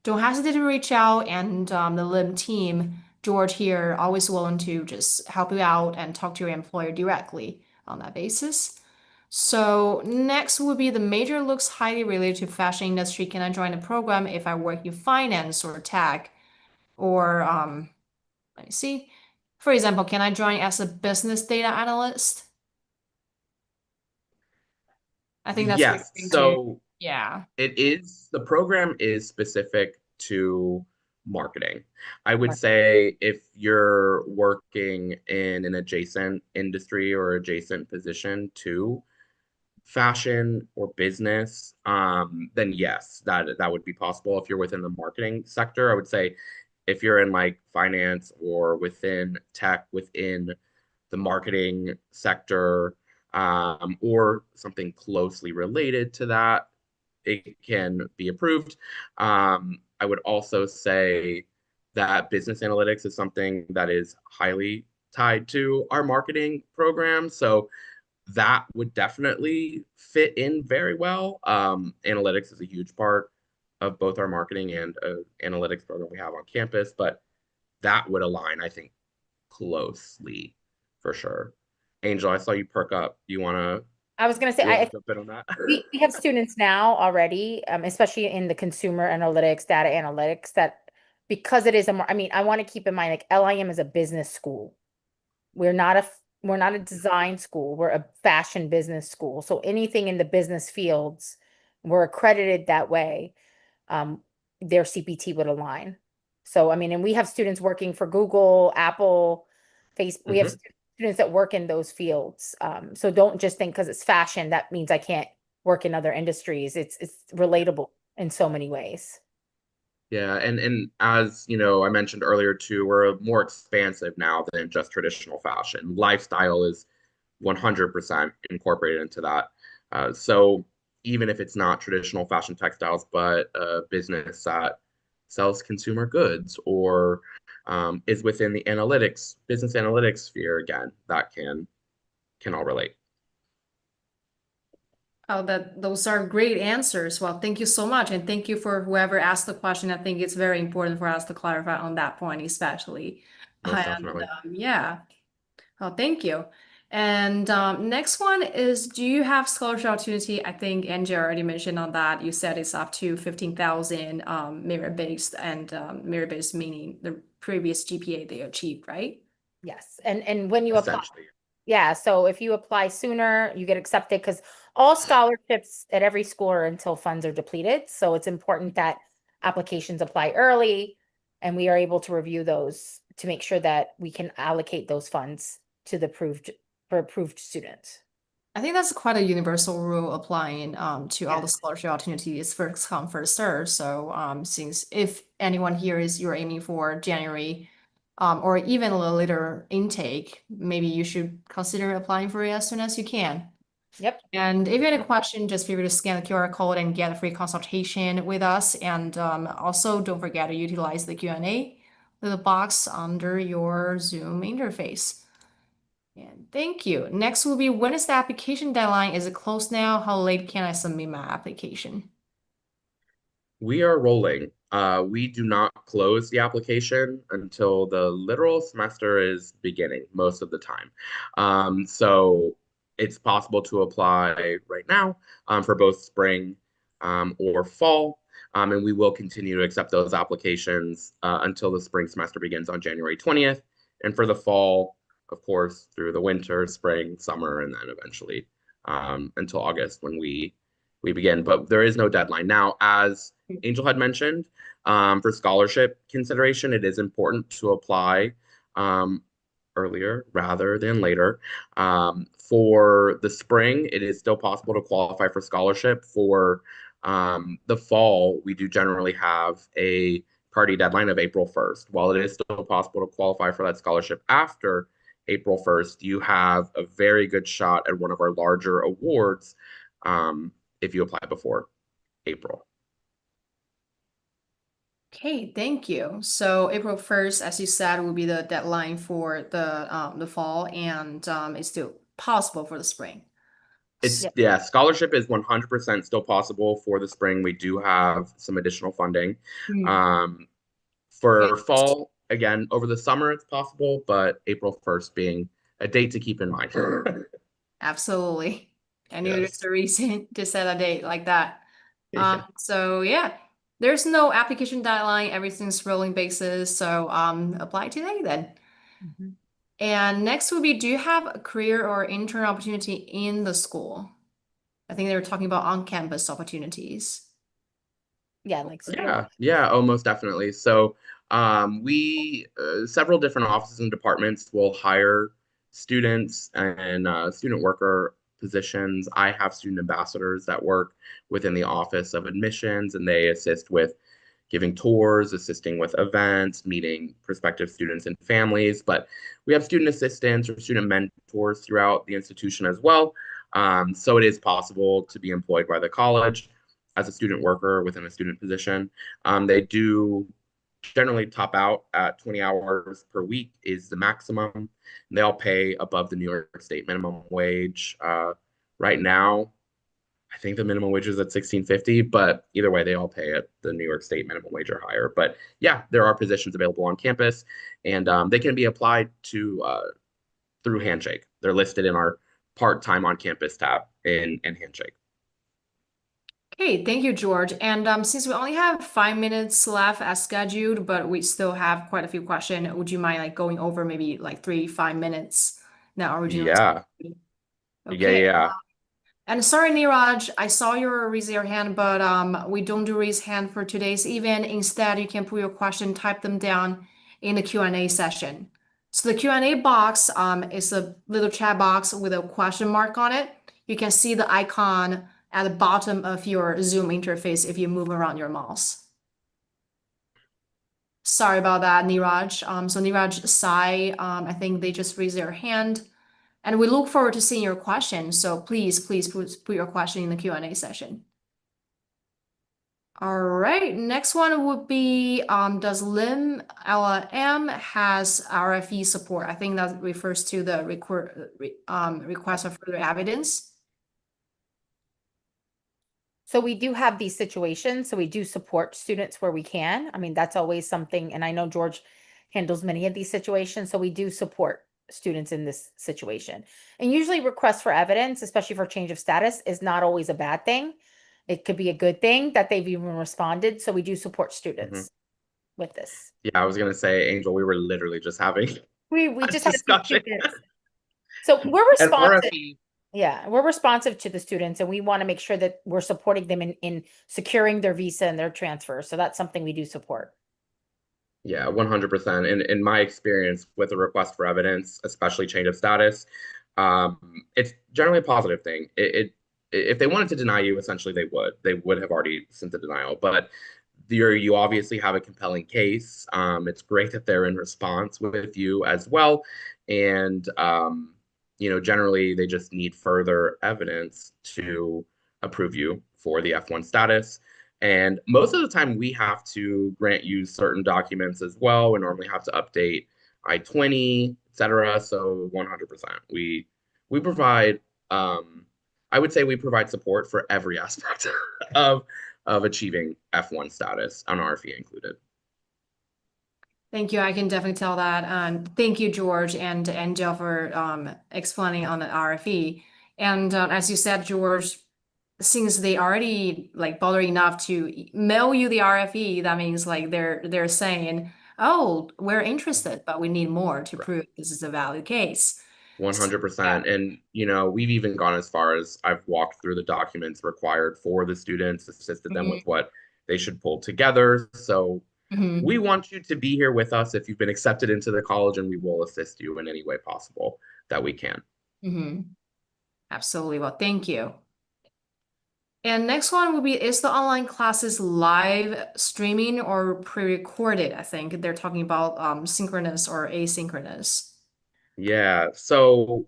don't hesitate to reach out. And the LIM team, George here, always willing to just help you out and talk to your employer directly on that basis. So next would be the major looks highly related to fashion industry. Can I join the program if I work in finance or tech? Or let me see. For example, can I join as a business data analyst? I think that's Yes. referring to, So yeah. the program is specific to marketing. I would say if you're working in an adjacent industry or adjacent position to fashion or business, then yes, that would be possible. If you're within the marketing sector, I would say if you're in like finance or within tech, within the marketing sector, or something closely related to that, it can be approved. I would also say that business analytics is something that is highly tied to our marketing program. So that would definitely fit in very well. Analytics is a huge part of both our marketing and analytics program we have on campus, but that would align, I think, closely for sure. Angel, I saw you perk up. I was going to say, You want to jump in on that? we have students now already, especially in the consumer analytics, data analytics, that because it is I mean, I want to keep in mind, like LIM is a business school. We're not a design school. We're a fashion business school. So anything in the business fields, we're accredited that way. Um, their CPT would align. So I mean, and we have students working for Google, Apple, Facebook. We have Hmm. students that work in those fields. So don't just think because it's fashion that means I can't work in other industries. It's relatable in so many ways. Yeah, and as you know, I mentioned earlier too, we're more expansive now than just traditional fashion. Lifestyle is 100% incorporated into that. So even if it's not traditional fashion textiles, but a business that sells consumer goods or is within the analytics, business analytics sphere, again, that can all relate. Oh, those are great answers. Well, thank you so much. And thank you for whoever asked the question. I think it's very important for us to clarify on that point, especially. Most And definitely. yeah. Oh, thank you. And next one is, do you have scholarship opportunity? I think Angie already mentioned on that. You said it's up to 15,000 merit-based and merit-based meaning the previous GPA they achieved, right? Yes. And when you apply, Essentially. yeah, so if you apply sooner, you get accepted because all scholarships at every school are until funds are depleted. So it's important that applications apply early and we are able to review those to make sure that we can allocate those funds to the approved students. I think that's quite a universal rule applying to all Yeah. the scholarship opportunities first come, first serve. So since if anyone here is you're aiming for January or even a little later intake, maybe you should consider applying for it as soon as you can. Yep. And if you have a question, just feel free to scan the QR code and get a free consultation with us. And also don't forget to utilize the Q&A little box under your Zoom interface. And thank you. Next will be, when is the application deadline? Is it closed now? How late can I submit my application? We are rolling. We do not close the application until the literal semester is beginning most of the time. So it's possible to apply right now for both spring or fall. And we will continue to accept those applications until the spring semester begins on January 20th. And for the fall, of course, through the winter, spring, summer, and then eventually until August when we begin. But there is no deadline. Now, as Angel had mentioned, for scholarship consideration, it is important to apply um, earlier rather than later. For the spring, it is still possible to qualify for scholarship. For the fall, we do generally have a party deadline of April 1st. While it is still possible to qualify for that scholarship after April 1st, you have a very good shot at one of our larger awards if you apply before April. Okay, thank you. So April 1st, as you said, will be the deadline for the fall, and it's still possible for the spring. It's Yep. yeah, scholarship is 100% still possible for the spring. We do have some additional funding. Hmm. Um, Okay, for fall, again, over the summer it's possible, but April 1st being a date to keep in mind. absolutely. I knew there's Yes. a reason to set a date like that. Yeah. So yeah, there's no application deadline. Everything's rolling basis. So apply today then. Mhm. And next would be, do you have a career or intern opportunity in the school? I think they were talking about on-campus opportunities. Yeah, like school. Yeah, oh, most definitely. So, we several different offices and departments will hire students and student worker positions. I have student ambassadors that work within the Office of Admissions, and they assist with giving tours, assisting with events, meeting prospective students and families. But we have student assistants or student mentors throughout the institution as well. So it is possible to be employed by the college as a student worker within a student position. They do generally top out at 20 hours per week is the maximum. They all pay above the New York State minimum wage. Right now, I think the minimum wage is at 16.50, but either way, they all pay at the New York State minimum wage or higher. But yeah, there are positions available on campus, and they can be applied to through Handshake. They're listed in our part-time on campus tab in Handshake. Okay, thank you, George. And since we only have 5 minutes left as scheduled, but we still have quite a few questions, would you mind like going over maybe like 3, 5 minutes that original Yeah, time? yeah, Okay. yeah. And sorry, Niraj, I saw your raise your hand, but we don't do raise hand for today's event. Instead, you can put your question, type them down in the Q&A session. So the Q&A box is a little chat box with a question mark on it. You can see the icon at the bottom of your Zoom interface if you move around your mouse. Sorry about that, Niraj. So Niraj, Sai, I think they just raised their hand. And we look forward to seeing your question. So please put your question in the Q&A session. All right, next one would be, does LIM LLM has RFE support? I think that refers to the request for further evidence. So we do have these situations. So we do support students where we can. I mean, that's always something. And I know George handles many of these situations. So we do support students in this situation. And usually requests for evidence, especially for change of status, is not always a bad thing. It could be a good thing that they've even responded. So we do support Mhm. students with this. Yeah, I was gonna say, Angel, we were literally just having We a just had some discussion. students. So we're And responsive. RFE, Yeah, we're responsive to the students and we want to make sure that we're supporting them in securing their visa and their transfer. So that's something we do support. yeah, 100%. In my experience with a request for evidence, especially change of status, um, it's generally a positive thing. If they wanted to deny you, essentially they would. They would have already sent the denial. But you obviously have a compelling case. It's great that they're in response with you as well. And generally they just need further evidence to approve you for the F1 status. And most of the time, we have to grant you certain documents as well. We normally have to update I-20, et cetera. So 100%. We provide, I would say we provide support for every aspect of achieving F1 status, on RFE included. Thank you. I can definitely tell that. Thank you, George and Jill, for explaining on the RFE. And as you said, George, since they already like bother enough to mail you the RFE, that means like they're saying, "Oh, we're interested, but we need more to prove this is a valid case." So, yeah. 100%. And, we've even gone as far as I've walked through the documents required for the students, assisted them with Mhm, what they should pull together. So we mhm, want you to be here with us if you've been accepted into the college, and we will assist you in any way possible that we can. mhm. Absolutely. Well, thank you. And next one will be, is the online classes live streaming or pre-recorded? I think they're talking about synchronous or asynchronous. Yeah. So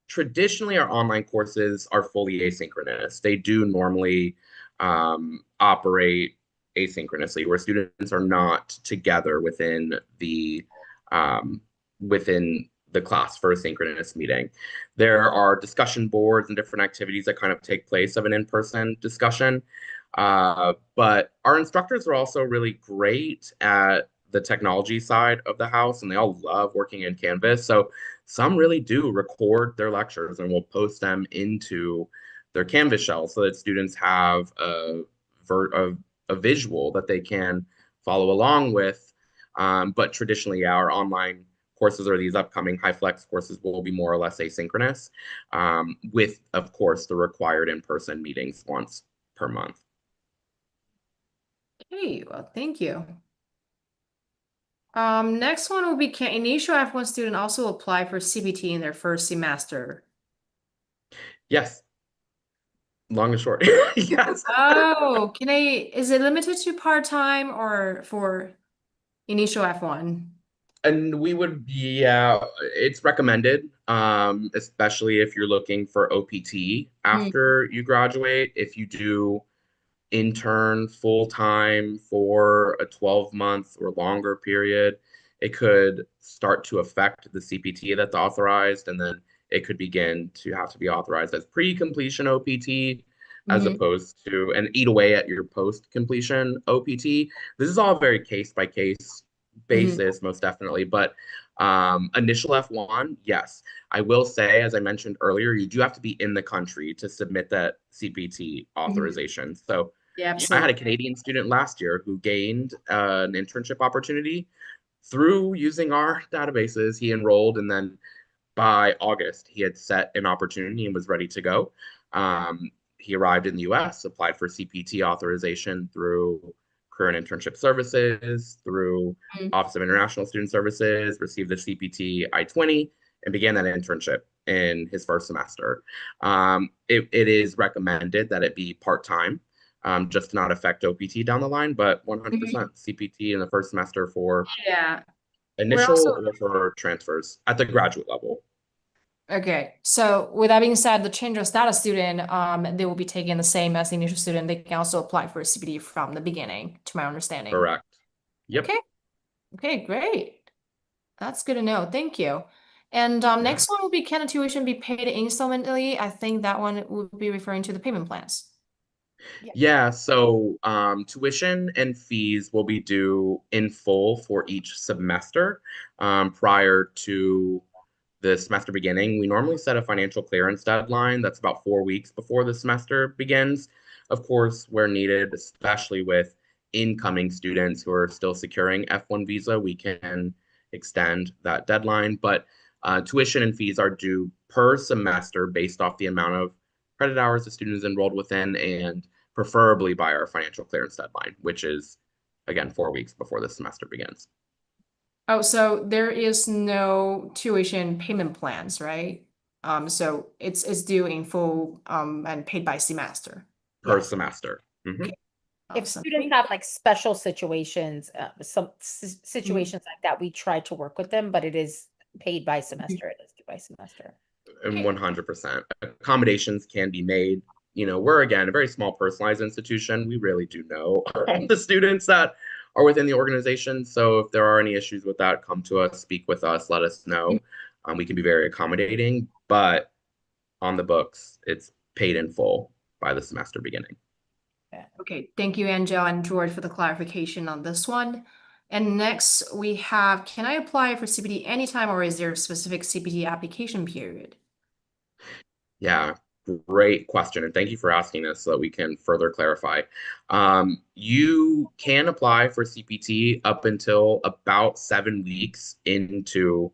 traditionally, our online courses are fully asynchronous. They do normally operate asynchronously, where students are not together um, within the class for a synchronous meeting. There are discussion boards and different activities that kind of take place of an in-person discussion. But our instructors are also really great at the technology side of the house, and they all love working in Canvas. So some really do record their lectures and will post them into their Canvas shell so that students have a visual that they can follow along with. But traditionally, our online courses or these upcoming high flex courses will be more or less asynchronous, with, of course, the required in-person meetings once per month. Hey, well, thank you. Next one will be, can initial F1 student also apply for CPT in their first semester? Yes, long and short. Yes. Oh, is it limited to part-time or for initial F1? And we would, yeah, it's recommended, especially if you're looking for OPT Mm, after you graduate. If you do intern full time for a 12-month or longer period, it could start to affect the CPT that's authorized, and then it could begin to have to be authorized as pre-completion OPT as hmm opposed to and eat away at your post-completion OPT. This is all very case by case hmm basis, most definitely, but initial F1, yes. I will say, as I mentioned earlier, you do have to be in the country to submit that CPT hmm authorization. So Yeah, I had a absolutely. Canadian student last year who gained an internship opportunity through using our databases. He enrolled, and then by August, he had set an opportunity and was ready to go. He arrived in the US, applied for CPT authorization through Career and Internship Services, through Mhm. Office of International Student Services, received the CPT I-20, and began that internship in his first semester. It is recommended that it be part-time, just to not affect OPT down the line, but Mhm. 100% CPT in the first semester for Yeah. We're also initial or for transfers at the graduate level. okay. So with that being said, the change of status student, they will be taking the same as the initial student. They can also apply for a CPT from the beginning, to my understanding. Correct. Yep. Okay. Okay, great. That's good to know. Thank you. And Yeah. next one will be, can a tuition be paid installmentally? I think that one would be referring to the payment plans. Yeah. Yeah, so tuition and fees will be due in full for each semester prior to the semester beginning. We normally set a financial clearance deadline that's about 4 weeks before the semester begins. Of course, where needed, especially with incoming students who are still securing F1 visa, we can extend that deadline. But tuition and fees are due per semester based off the amount of credit hours the student is enrolled within and preferably by our financial clearance deadline, which is, again, 4 weeks before the semester begins Oh, so there is no tuition payment plans, right? So it's due in full and paid by semester. per Yes. semester. Okay, If awesome. students have like special situations, Mhm. situations like that, we try to work with them, but it is paid by Mhm. semester. It is due by semester. And Okay. 100%. Accommodations can be made. We're again a very small personalized institution. We really do know the students that are within the organization. So if there are any issues with that, come to us, speak with us, let us know. We can be very accommodating, but on the books, it's paid in full by the semester beginning. Yeah. Okay, thank you, Angel and George, for the clarification on this one. And next we have, can I apply for CPT anytime or is there a specific CPT application period? Yeah, great question. And thank you for asking this so that we can further clarify. You can apply for CPT up until about 7 weeks into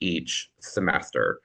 each semester.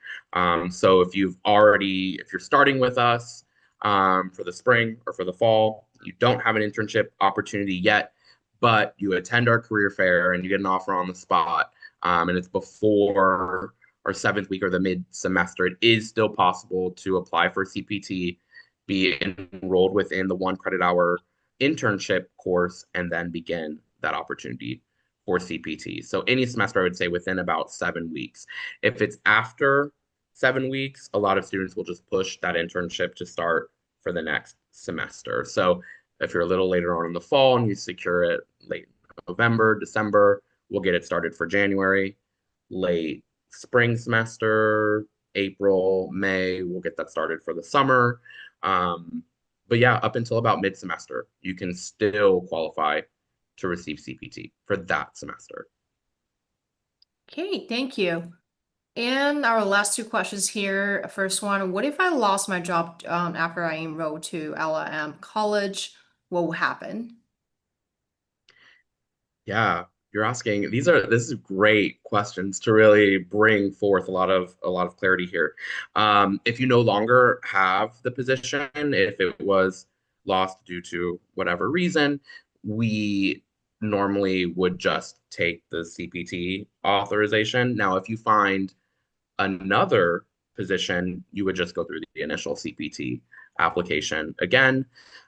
So if you're starting with us for the spring or for the fall, you don't have an internship opportunity yet, but you attend our career fair and you get an offer on the spot, and it's before our seventh week or the mid semester, it is still possible to apply for CPT, be enrolled within the 1 credit hour internship course, and then begin that opportunity for CPT. So any semester, I would say within about 7 weeks. If it's after 7 weeks, a lot of students will just push that internship to start for the next semester. So if you're a little later on in the fall and you secure it late November, December, we'll get it started for January. Late spring semester, April, May, we'll get that started for the summer. But yeah, up until about mid semester, you can still qualify to receive CPT for that semester. Okay, thank you. And our last two questions here. First one, what if I lost my job after I enrolled to LM college? What will happen? Yeah, you're asking this is great questions to really bring forth a lot of clarity here. If you no longer have the position, if it was lost due to whatever reason, we normally would just take the CPT authorization. Now, if you find another position, you would just go through the initial CPT application again.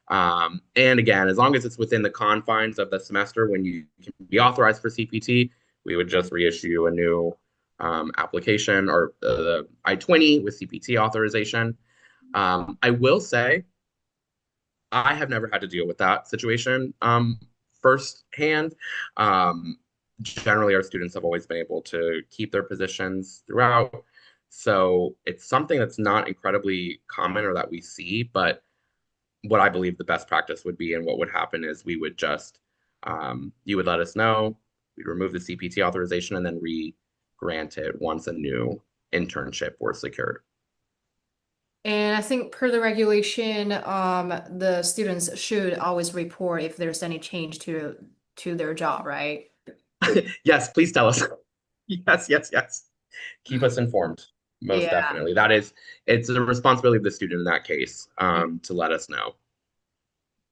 And again, as long as it's within the confines of the semester when you can be authorized for CPT, we would just reissue a new application or the I-20 with CPT authorization. I will say I have never had to deal with that situation firsthand. Um, Generally, our students have always been able to keep their positions throughout. So it's something that's not incredibly common or that we see, but what I believe the best practice would be and what would happen is we would just, you would let us know, we'd remove the CPT authorization and then re-grant it once a new internship were secured. And I think per the regulation, the students should always report if there's any change to their job, right? Yes, please tell us. Yes, yes, yes. Keep us informed. Most Yeah. definitely. It's the responsibility of the student in that case, to let us know.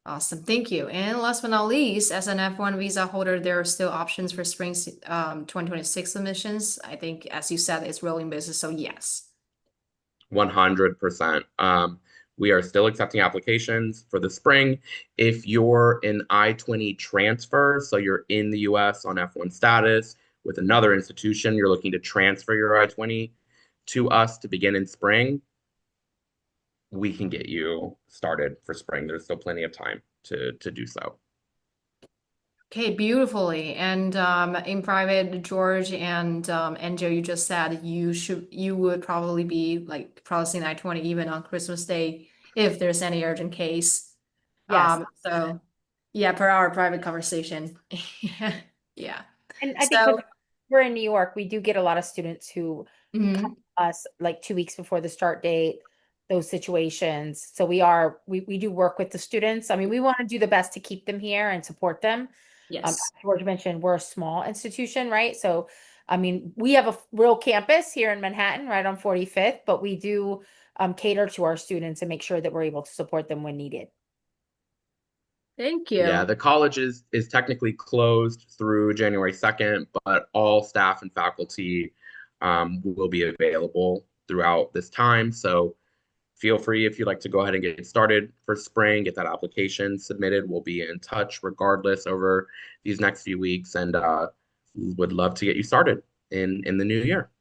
Awesome, thank you. And last but not least, as an F1 visa holder, there are still options for spring 2026 submissions. I think, as you said, it's rolling business, so yes. 100%. We are still accepting applications for the spring. If you're an I-20 transfer, so you're in the US on F1 status with another institution, you're looking to transfer your I-20 to us to begin in spring, we can get you started for spring. There's still plenty of time to do so. Okay, beautifully. And in private, George and Joe, you just said you would probably be like processing I-20 even on Christmas Day if there's any urgent case. Yes. So yeah, per our private conversation. Yeah. And I think because So we're in New York, we do get a lot of students who come mhm, to us like 2 weeks before the start date, those situations. So we do work with the students. I mean, we want to do the best to keep them here and support them. yes. George mentioned we're a small institution, right? So, I mean, we have a real campus here in Manhattan, right on 45th, but we do cater to our students and make sure that we're able to support them when needed. Thank Yeah, you. the college is technically closed through January 2nd, but all staff and faculty will be available throughout this time. So feel free if you'd like to go ahead and get started for spring, get that application submitted. We'll be in touch regardless over these next few weeks and would love to get you started in the new year.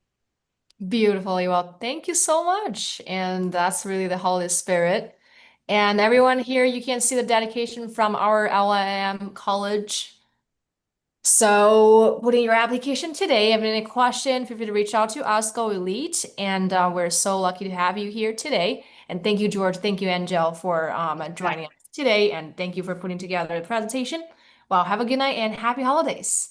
Beautifully. Well, thank you so much. And that's really the holiday spirit. And everyone here, you can see the dedication from our LIM college. So put in your application today. If you have any question, feel free to reach out to us, Go Elite. And we're so lucky to have you here today. And thank you, George. Thank you, Angel, for joining us today. And thank you for putting together the presentation. Well, have a good night and happy holidays.